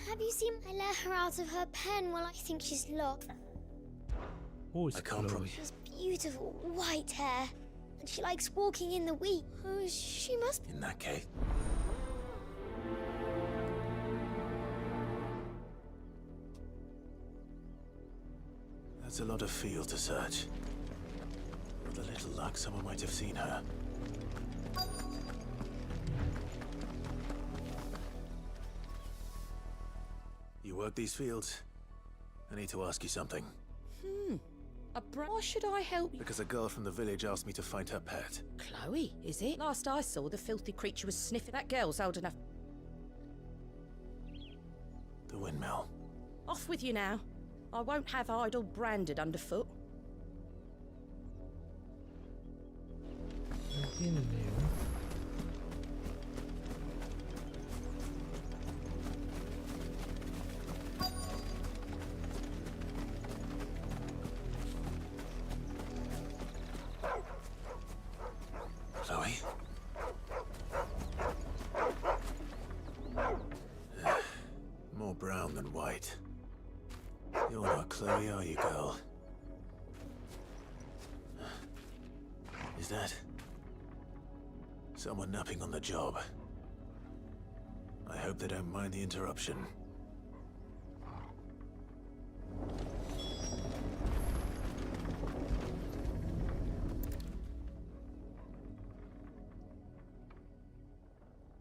Have you seen I let her out of her pen while I think she's locked? Who is I can't Chloe? She has beautiful white hair, and she likes walking in the wheat. Oh, she must be. In that case. That's a lot of field to search. With a little luck, someone might have seen her. You work these fields? I need to ask you something. Why should I help you? Because a girl from the village asked me to find her pet. Chloe, is it? Last I saw, the filthy creature was sniffing. That girl's old enough. The windmill. Off with you now. I won't have idle branded underfoot. In there. Chloe? More brown than white. You're not Chloe, are you, girl? Is that someone napping on the job? I hope they don't mind the interruption.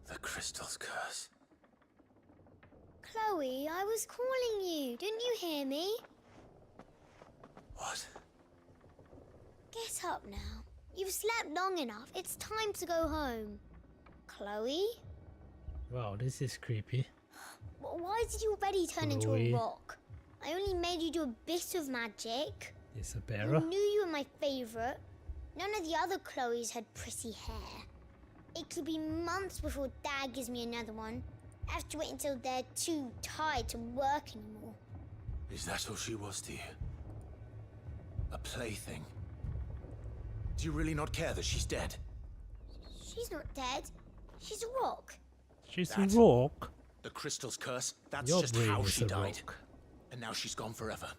The crystal's curse. Chloe, I was calling you. Didn't you hear me? What? Get up now. You've slept long enough. It's time to go home. Chloe? Wow, this is creepy. Why did you already turn into Chloe. a rock? I only made you do a bit of magic. It's a I bearer. knew you were my favourite. None of the other Chloes had pretty hair. It could be months before Dad gives me another one. I have to wait until they're too tired to work anymore. Is that all she was to you? A plaything? Do you really not care that she's dead? She's not dead. She's a rock. She's That- a rock. The crystal's curse? That's Your just brain how is she a died. rock. And now she's gone forever.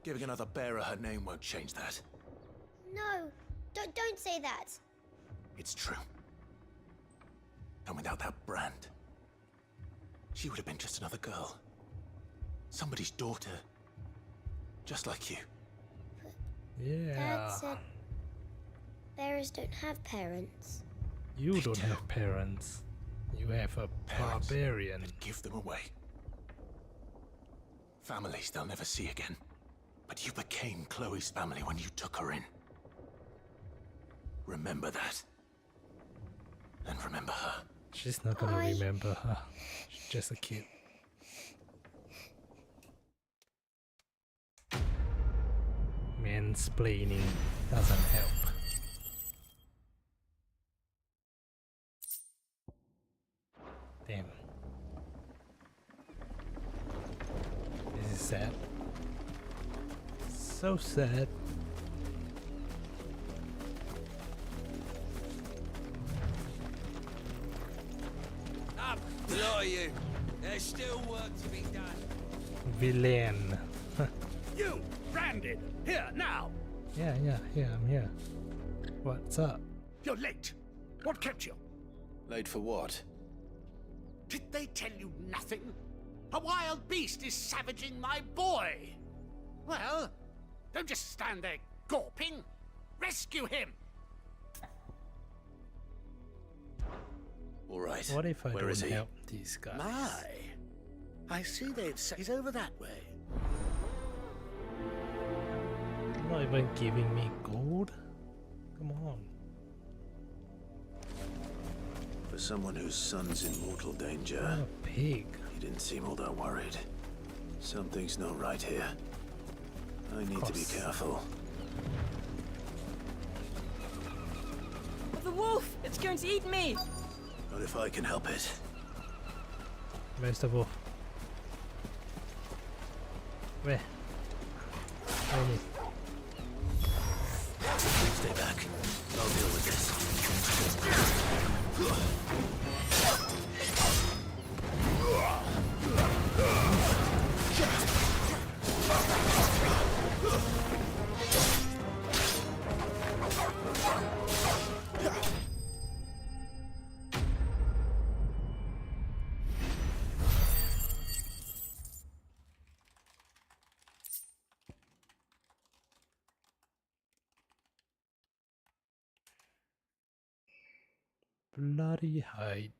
Giving another bearer her name won't change that. No, don't say that. It's true. And without that brand, she would have been just another girl. Somebody's daughter. Just like you. Yeah. Dad said bearers don't have parents. You don't have parents. You have a barbarian. Give them away. Families they'll never see again. But you became Chloe's family when you took her in. Remember that. And remember her. She's not gonna remember her. She's just a kid. Mansplaining doesn't help. Damn. This is sad. So sad. Up, lot of you. There's still work to be done. Villain. You, Brandon, here now. Yeah, I'm here. What's up? You're late. What kept you? Late for what? Did they tell you nothing? A wild beast is savaging my boy. Well, don't just stand there gawping. Rescue him. All right. What if I Where is don't he? help these guys? My, I see they've said he's over that way. Not even giving me gold? Come on. For someone whose son's in mortal danger. I'm a pig. He didn't seem all that worried. Something's not right here. I need to be careful. The wolf! It's going to eat me! Not if I can help it. Most of all. Where? Oh, me. Stay back. I'll deal with this. Bloody hide.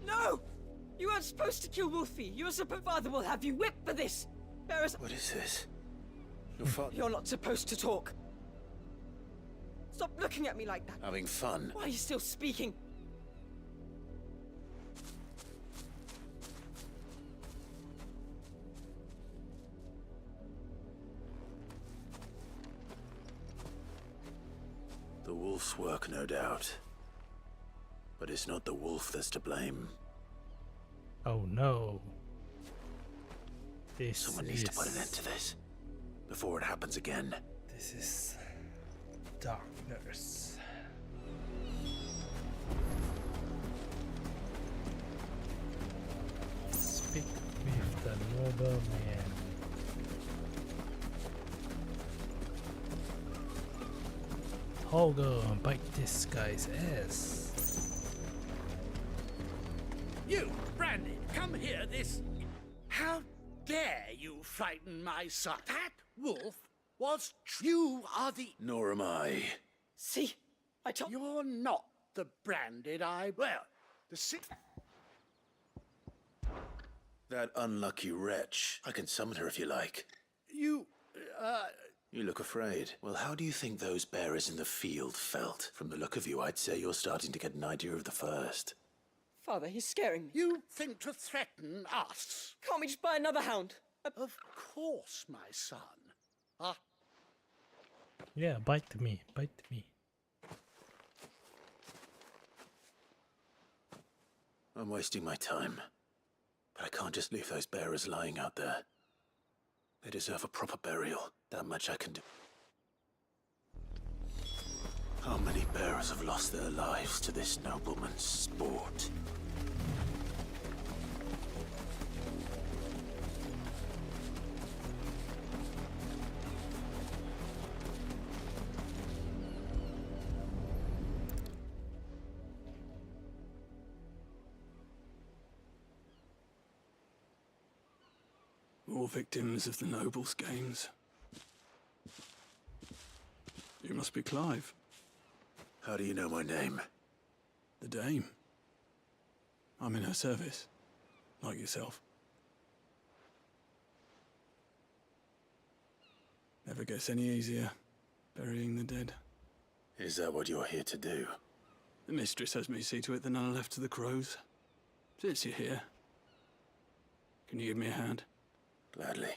No! You weren't supposed to kill Wolfie. You were supposed. Father will have you whipped for this. Barris. What is this? Your father You're not supposed to talk. Stop looking at me like that. having fun? Why are you still speaking? The wolf's work, no doubt. But it's not the wolf that's to blame. Oh no. Someone needs to put an end to this before it happens again. This is darkness. Speak with the nobleman. I'll go and bite this guy's ass. You, Brandon, come here this... How dare you frighten my son? That wolf was... You are the... Nor am I. See? I told... You're not the branded I... Well, the That unlucky wretch. I can summon her if you like. You, You look afraid. Well, how do you think those bearers in the field felt? From the look of you, I'd say you're starting to get an idea of the first. Father, he's scaring me. You think to threaten us? Can't we just buy another hound? Of course, my son. Yeah, bite me, bite me. I'm wasting my time. But I can't just leave those bearers lying out there. They deserve a proper burial. That much I can do. How many bearers have lost their lives to this nobleman's sport? More victims of the nobles' games. You must be Clive. How do you know my name? The Dame. I'm in her service, like yourself. Never gets any easier, burying the dead. Is that what you're here to do? The mistress has me see to it that none are left to the crows. Since you're here, can you give me a hand? Gladly.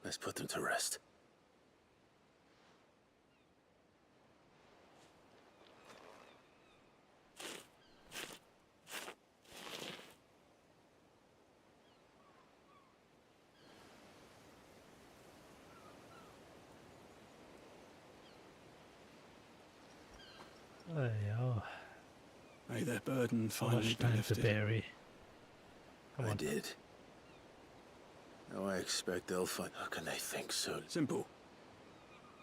Let's put them to rest. There you are. May their burden So finally much be time to lifted. bury. Come I on. did. Now I expect they'll find... How can they think so? Simple.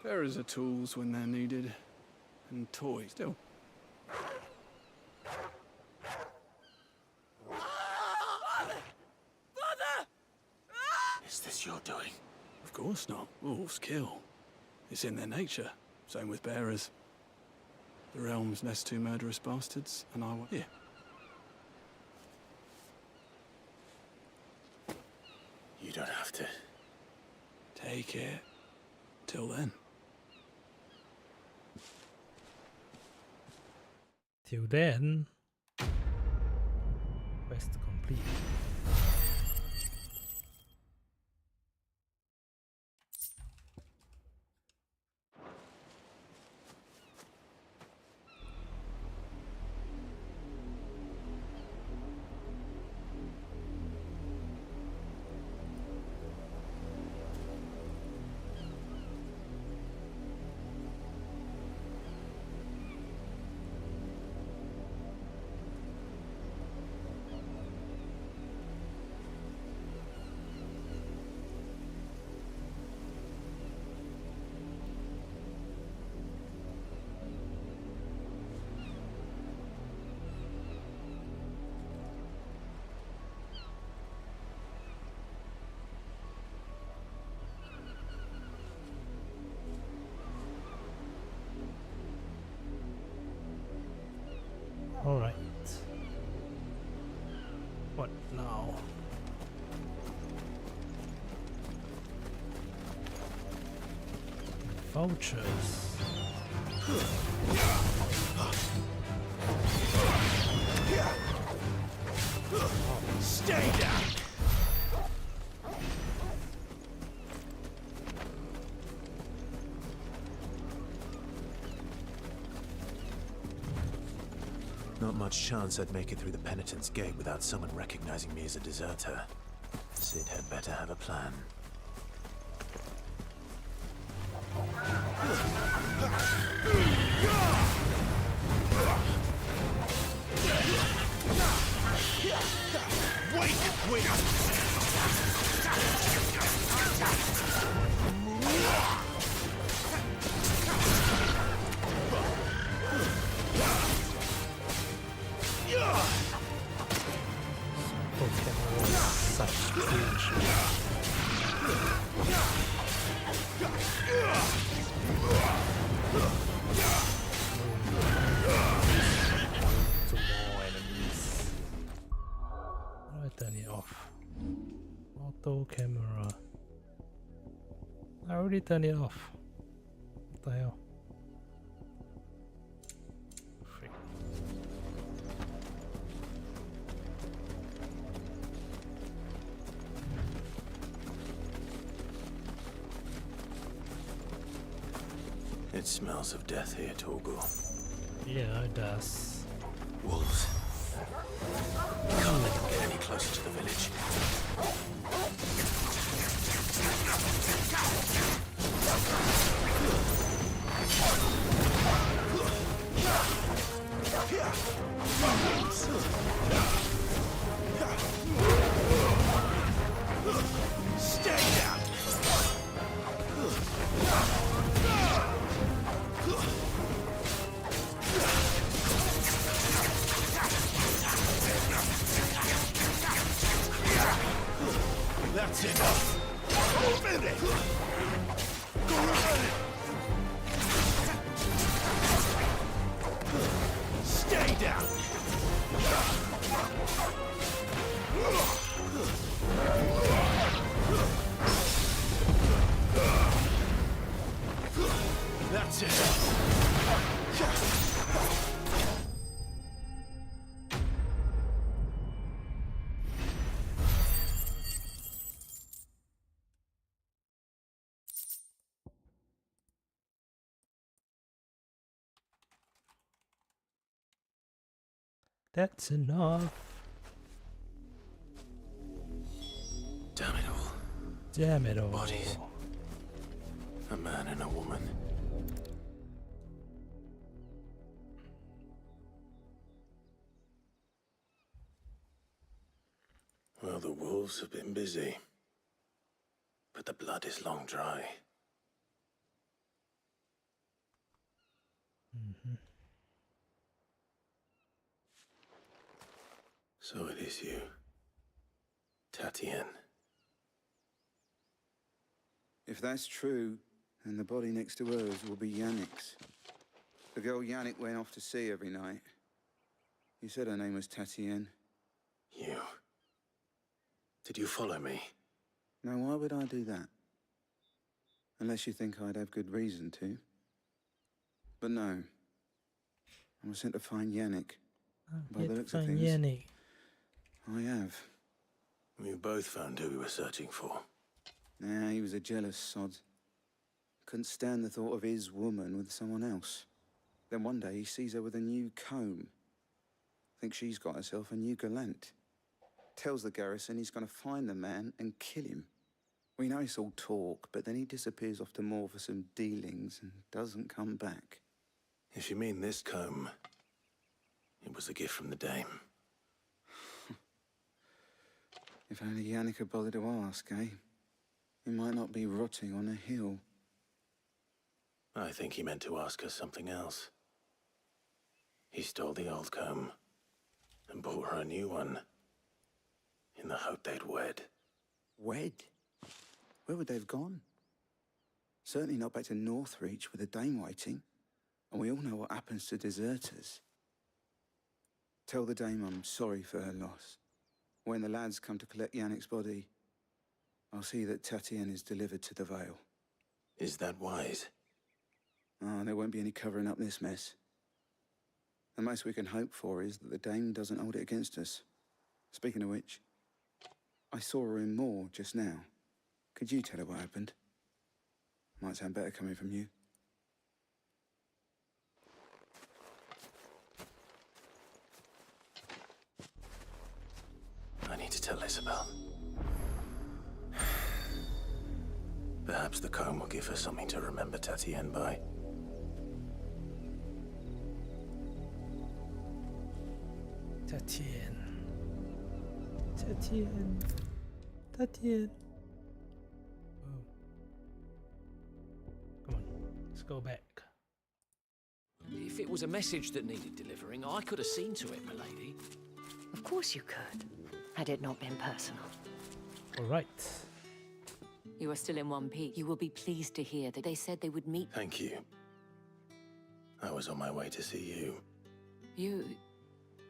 Bearers are tools when they're needed, and toys still. Father! Is this your doing? Of course not. Wolves kill. It's in their nature. Same with bearers. The realm's nest two murderous bastards, and I... Here. You don't have to. Take it. Till then. Till then, quest complete. Alright. What now? Vultures. Stay down! Not much chance I'd make it through the Penitent's Gate without someone recognizing me as a deserter. Sid had better have a plan. Wait! Turn it off. Auto camera. I already turned it off. What the hell? Freak. It smells of death here, Torgal. Yeah, it does. Wolves. Can't let them get any closer to the village. Stay down! That's enough! Open it! Go ahead! Stay down! That's it! That's enough. Damn it all. Damn it all. Bodies. A man and a woman. Well, the wolves have been busy. But the blood is long dry. So it is you, Tatienne. If that's true, then the body next to hers will be Yannick's. The girl Yannick went off to see every night. You said her name was Tatienne. You. Did you follow me? Now, why would I do that? Unless you think I'd have good reason to. But no. I was sent to find Yannick. By the looks of things, Yannick. I have. We both found who we were searching for. Nah, he was a jealous sod. Couldn't stand the thought of his woman with someone else. Then one day he sees her with a new comb. Thinks she's got herself a new gallant. Tells the garrison he's going to find the man and kill him. We know it's all talk, but then he disappears off to Moor for some dealings and doesn't come back. If you mean this comb, it was a gift from the dame. If only Yannick had bothered to ask, eh? He might not be rotting on a hill. I think he meant to ask her something else. He stole the old comb and bought her a new one in the hope they'd wed. Wed? Where would they have gone? Certainly not back to Northreach with a dame waiting. And we all know what happens to deserters. Tell the dame I'm sorry for her loss. When the lads come to collect Yannick's body, I'll see that Tatienne is delivered to the Vale. Is that wise? Ah, there won't be any covering up this mess. The most we can hope for is that the dame doesn't hold it against us. Speaking of which, I saw her in Moor just now. Could you tell her what happened? Might sound better coming from you. I need to tell Isabel. Perhaps the comb will give her something to remember Tatienne by. Tatienne. Tatienne. Tatienne. Oh. Come on, let's go back. If it was a message that needed delivering, I could have seen to it, milady. Of course you could, had it not been personal. All right. You are still in one piece. You will be pleased to hear that they said they would meet. Thank you. I was on my way to see you. You...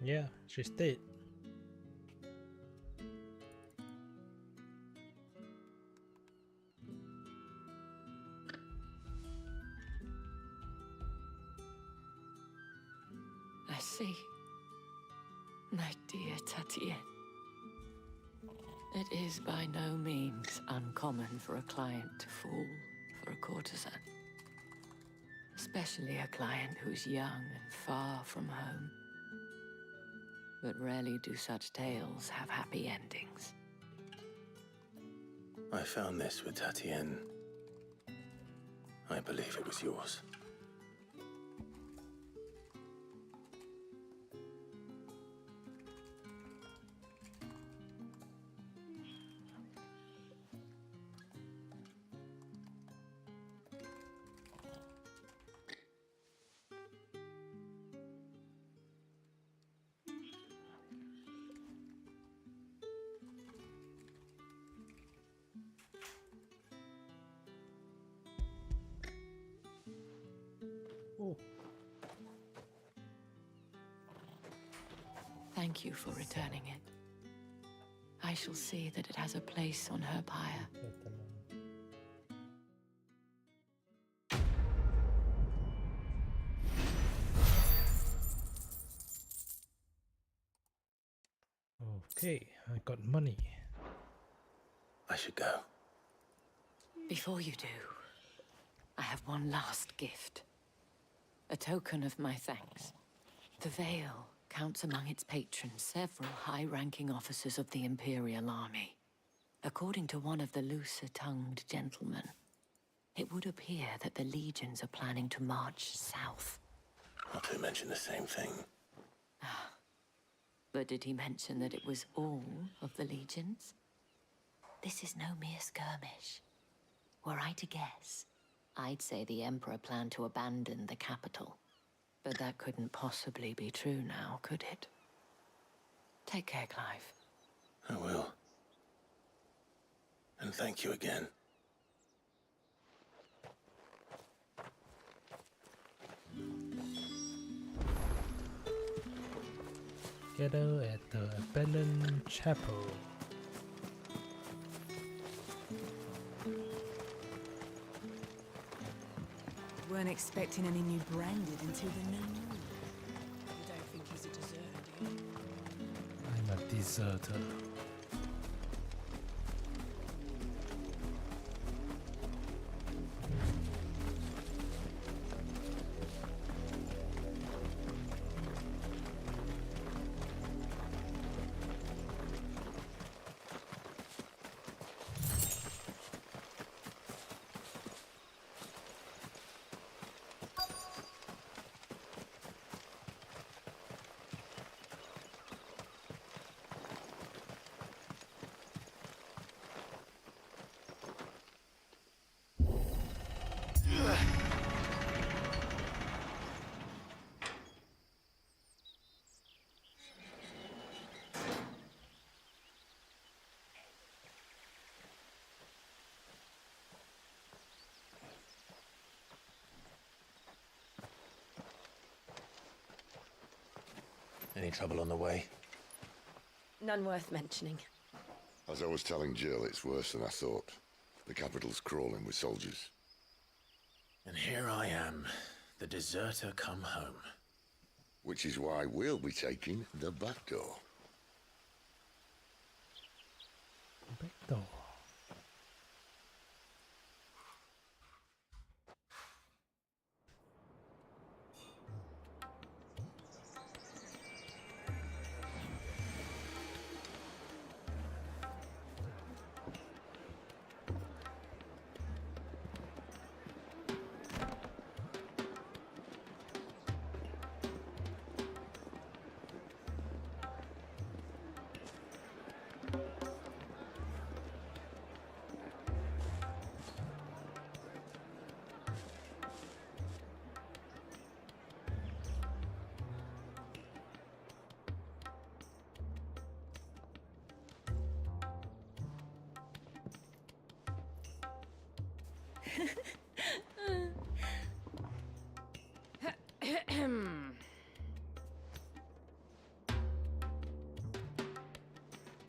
Yeah, she stayed. I see. My dear Tatienne. It is by no means uncommon for a client to fall for a courtesan. Especially a client who's young and far from home. But rarely do such tales have happy endings. I found this with Tatienne. I believe it was yours. Oh. Thank you for returning it. I shall see that it has a place on her pyre. Okay, I got money. I should go. Before you do, I have one last gift. A token of my thanks. The Vale counts among its patrons several high-ranking officers of the Imperial Army. According to one of the looser-tongued gentlemen, it would appear that the legions are planning to march south. Not to mention the same thing. But did he mention that it was all of the legions? This is no mere skirmish. Were I to guess, I'd say the Emperor planned to abandon the capital. But that couldn't possibly be true now, could it? Take care, Clive. I will. And thank you again. Together at the abandoned chapel. Weren't expecting any new branded until the new moon. You don't think he's a deserter, do you? I'm a deserter. trouble on the way? None worth mentioning. As I was telling Jill, it's worse than I thought. The capital's crawling with soldiers. And here I am, the deserter come home. Which is why we'll be taking the back door. Back door.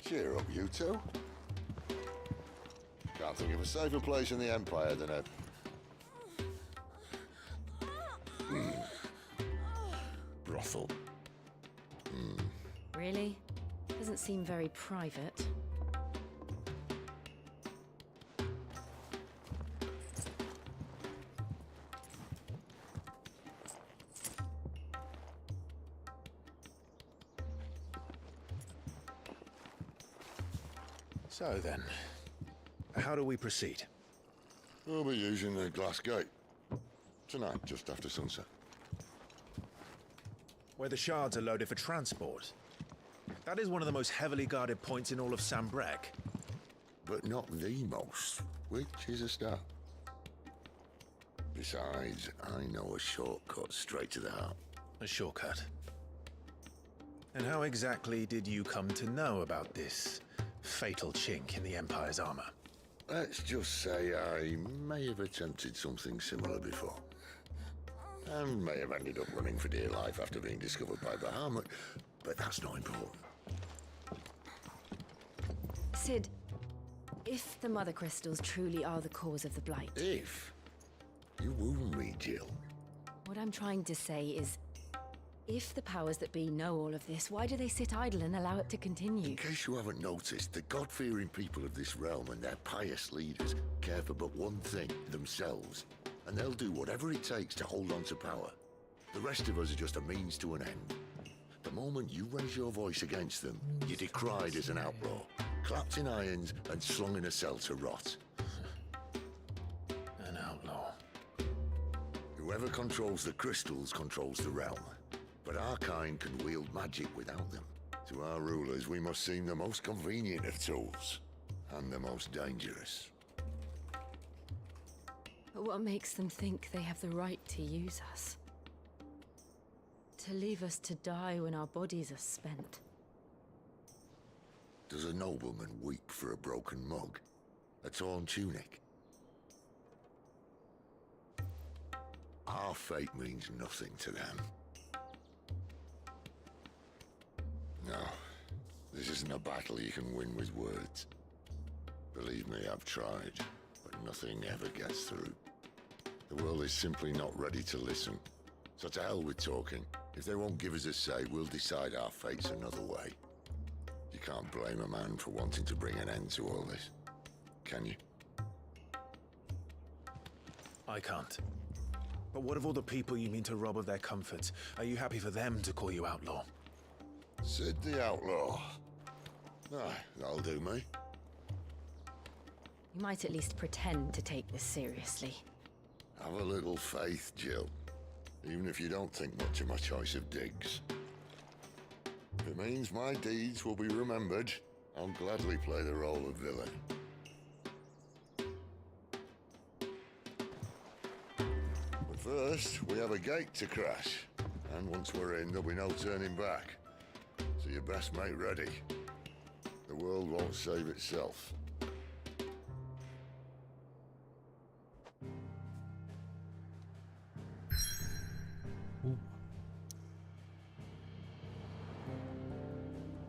Cheer up, you two. Can't think of a safer place in the Empire than a... brothel. Really? Doesn't seem very private. So then, how do we proceed? We'll be using the glass gate. Tonight, just after sunset. Where the shards are loaded for transport. That is one of the most heavily guarded points in all of Sambrek. But not the most, which is a start. Besides, I know a shortcut straight to the heart. A shortcut? And how exactly did you come to know about this fatal chink in the Empire's armor? Let's just say I may have attempted something similar before. And may have ended up running for dear life after being discovered by Bahamut, but that's not important. Sid, if the Mother Crystals truly are the cause of the Blight... If? You wound me, Jill. What I'm trying to say is, if the powers that be know all of this, why do they sit idle and allow it to continue? In case you haven't noticed, the God-fearing people of this realm and their pious leaders care for but one thing, themselves. And they'll do whatever it takes to hold on to power. The rest of us are just a means to an end. The moment you raise your voice against them, you're decried as an outlaw, clapped in irons and slung in a cell to rot. An outlaw. Whoever controls the crystals controls the realm. But our kind can wield magic without them. To our rulers, we must seem the most convenient of tools, and the most dangerous. But what makes them think they have the right to use us? To leave us to die when our bodies are spent? Does a nobleman weep for a broken mug? A torn tunic? Our fate means nothing to them. No, this isn't a battle you can win with words. Believe me, I've tried, but nothing ever gets through. The world is simply not ready to listen. So to hell with talking. If they won't give us a say, we'll decide our fates another way. You can't blame a man for wanting to bring an end to all this, can you? I can't. But what of all the people you mean to rob of their comforts? Are you happy for them to call you outlaw? Sid the Outlaw. Aye, that'll do me. You might at least pretend to take this seriously. Have a little faith, Jill. Even if you don't think much of my choice of digs. If it means my deeds will be remembered, I'll gladly play the role of villain. But first, we have a gate to crash. And once we're in, there'll be no turning back. So you best make ready. The world won't save itself.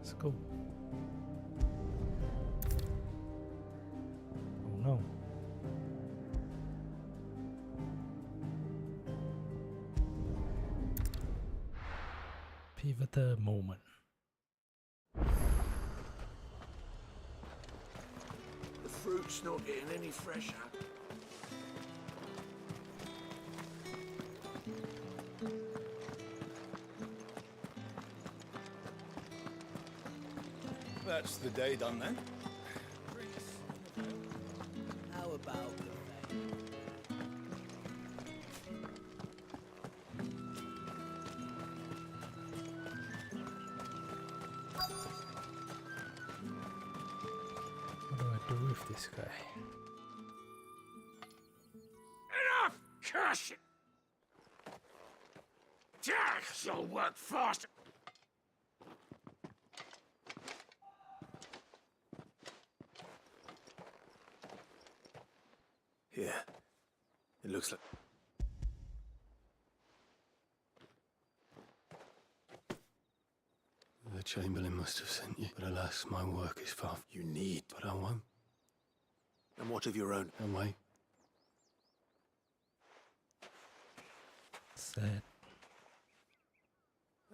Let's go. Oh no. Pivotal moment. The fruit's not getting any fresher. That's the day done then. How about the What do I do with this guy? Enough! Curse it! This'll work faster. Yeah. It looks like... The Chamberlain must have sent you, but alas, my work is far. You need... But I won't. And what of your own? And wait. Sad.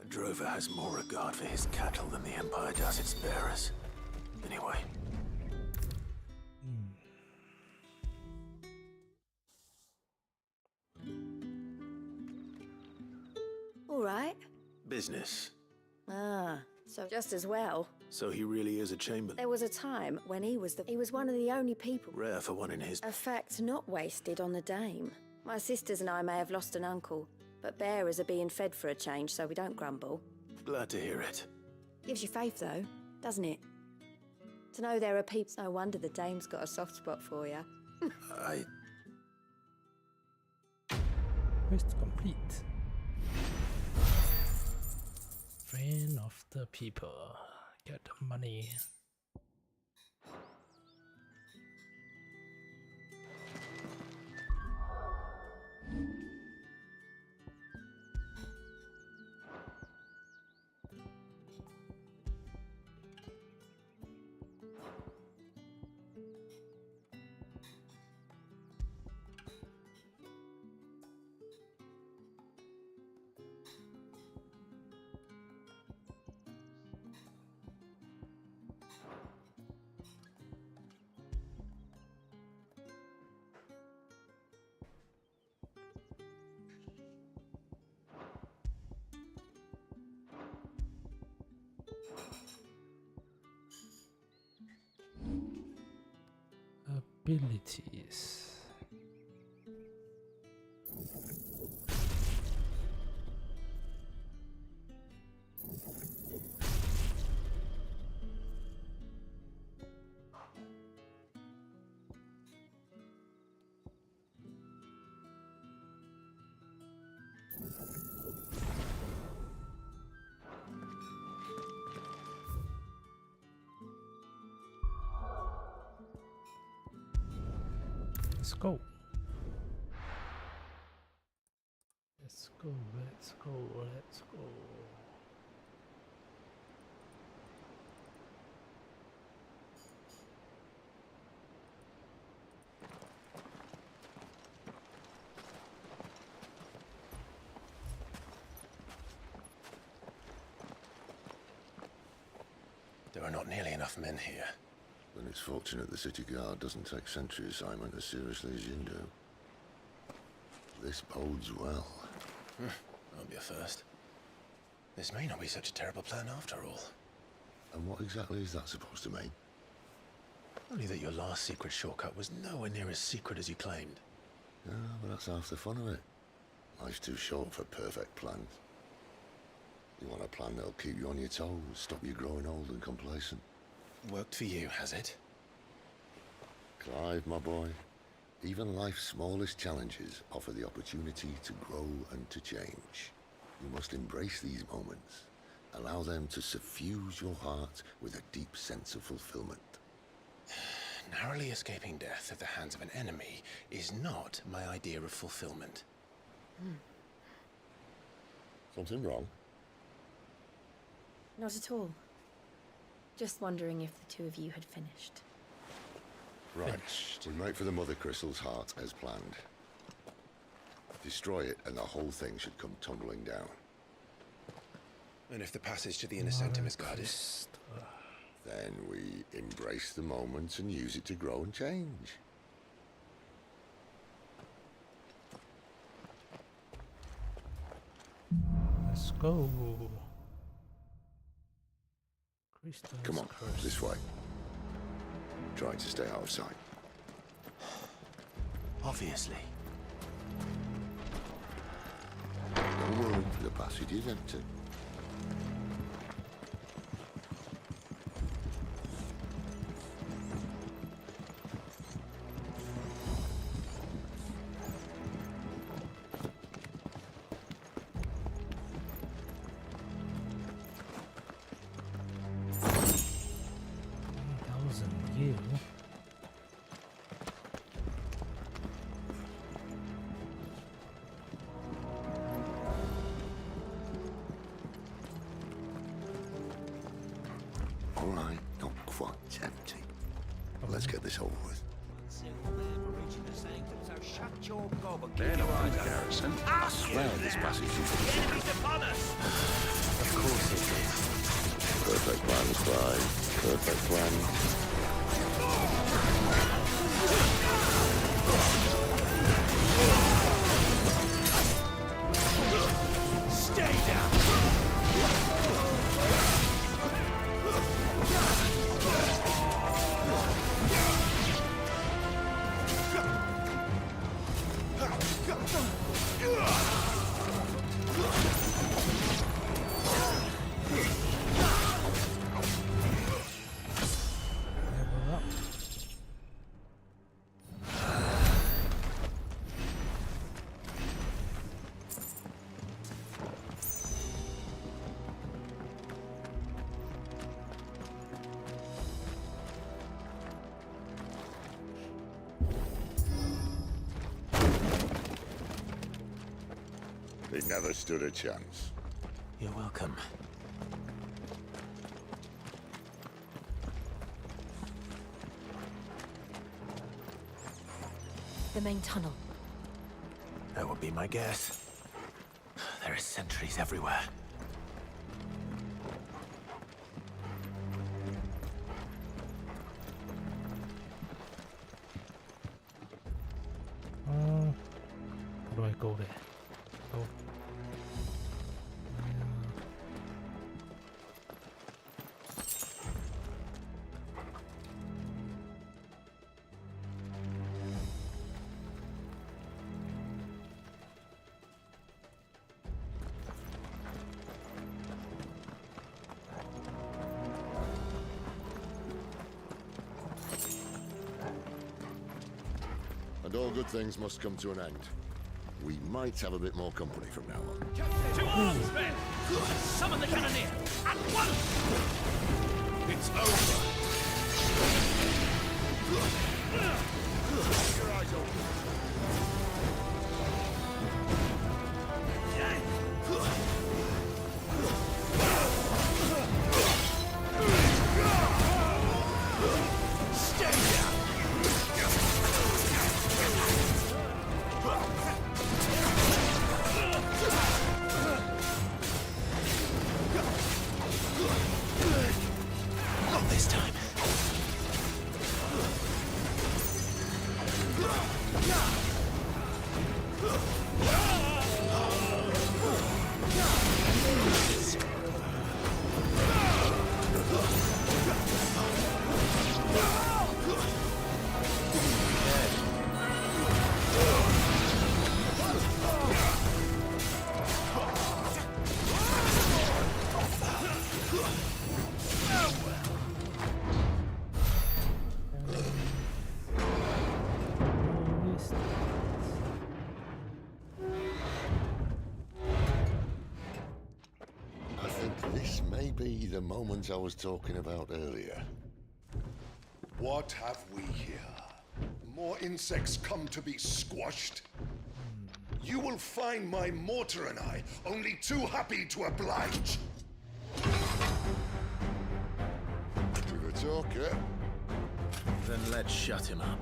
A drover has more regard for his cattle than the Empire does its bearers. Anyway. All right. Business. Ah, so just as well. So he really is a Chamberlain. There was a time when he was one of the only people. Rare for one in his... A fact not wasted on the dame. My sisters and I may have lost an uncle, but bearers are being fed for a change, so we don't grumble. Glad to hear it. Gives you faith, though, doesn't it? To know there are people. No wonder the dame's got a soft spot for you. Quest complete. Friend of the people. Get money. Abilities. Let's go. Let's go, let's go, let's go. There are not nearly enough men here. Then it's fortunate the city guard doesn't take sentry assignment as seriously as you do. This bodes well. That'll be a first. This may not be such a terrible plan after all. And what exactly is that supposed to mean? Only that your last secret shortcut was nowhere near as secret as you claimed. Yeah, but that's half the fun of it. Life's too short for perfect plans. You want a plan that'll keep you on your toes, stop you growing old and complacent. Worked for you, has it? Clive, my boy, even life's smallest challenges offer the opportunity to grow and to change. You must embrace these moments. Allow them to suffuse your heart with a deep sense of fulfillment. Narrowly escaping death at the hands of an enemy is not my idea of fulfillment. Something wrong? Not at all. Just wondering if the two of you had finished. Right. We make for the Mother Crystal's heart as planned. Destroy it and the whole thing should come tumbling down. And if the passage to the inner sanctum is guarded? Then we embrace the moment and use it to grow and change. Let's go. Crystal's Come on, curse. this way. Try to stay out of sight. Obviously. Don't worry, the passage is empty. You. All right, not quite empty. Let's get this over with. They're not from the garrison. I swear this passage is The enemy's upon us! Of course it is. perfect plan, Spy. Perfect plan. Stay down! They never stood a chance. You're welcome. The main tunnel. That would be my guess. There are sentries everywhere. How do I go there? Oh. And all good things must come to an end. We might have a bit more company from now on. To arms, men! Summon the cannoneer! At once! It's over! Keep your eyes open! Stay down! Not this time. I think this may be the moment I was talking about earlier. What have we here? More insects come to be squashed? You will find my mortar and I only too happy to oblige. talker. Then let's shut him up.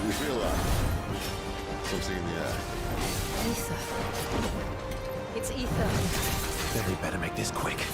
You feel that? Something in the air. Ether. It's ether. Then we better make this quick.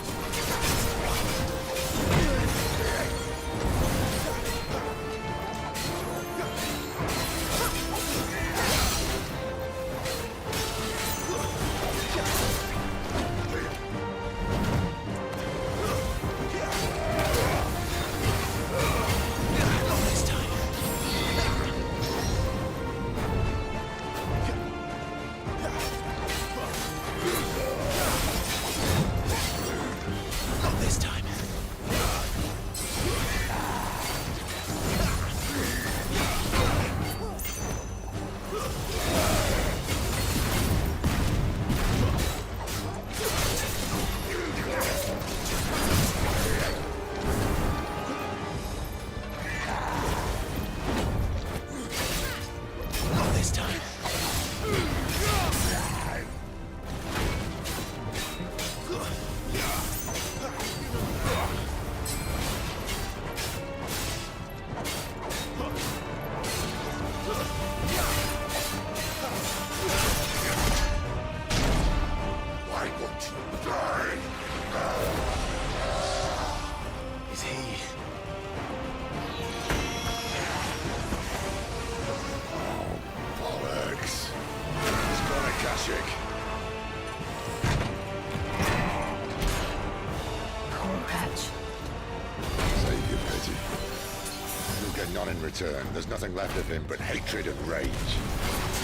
None in return. There's nothing left of him but hatred and rage.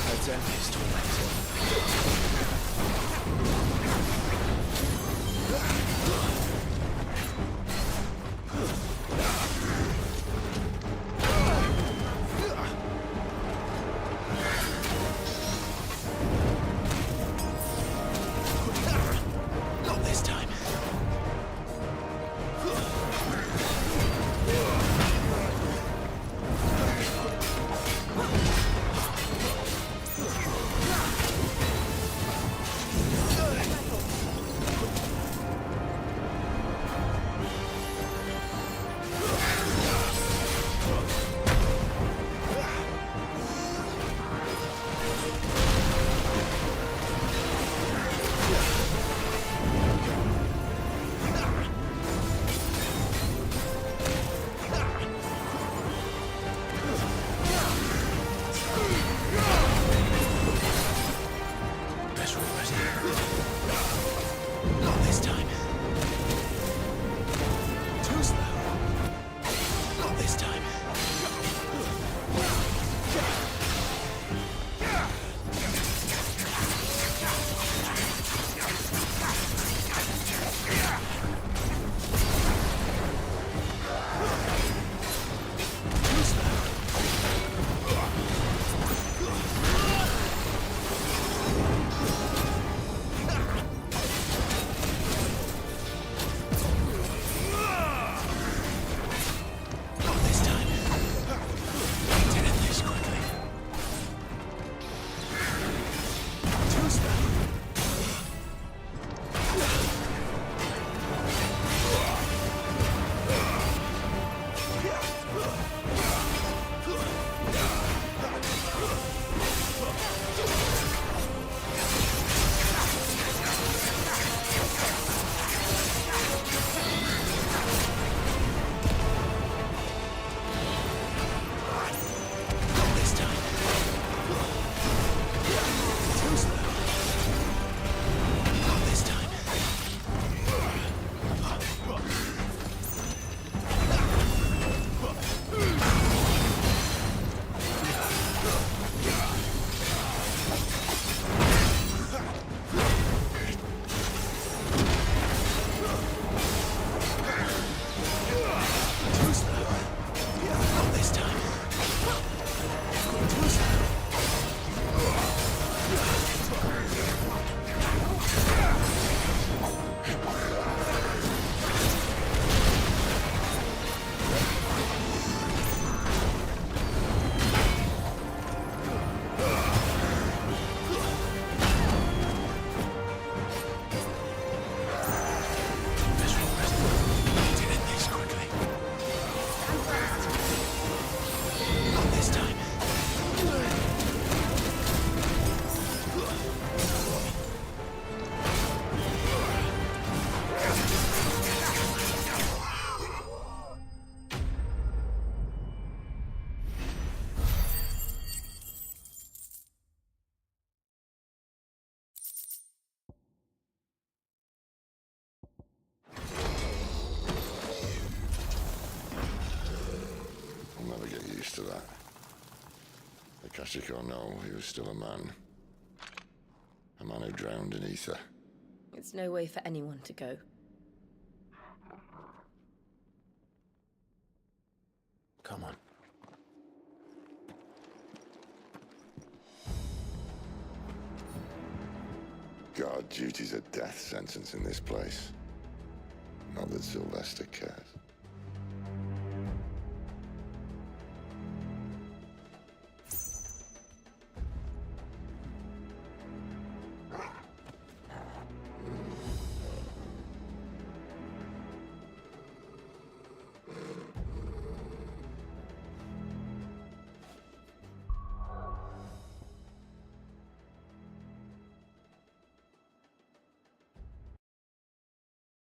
Let's end his torment. Not this time. to that. Akashic or no, he was still a man. A man who drowned in ether. It's no way for anyone to go. Come on. Guard duty's a death sentence in this place. Not that Sylvester cares.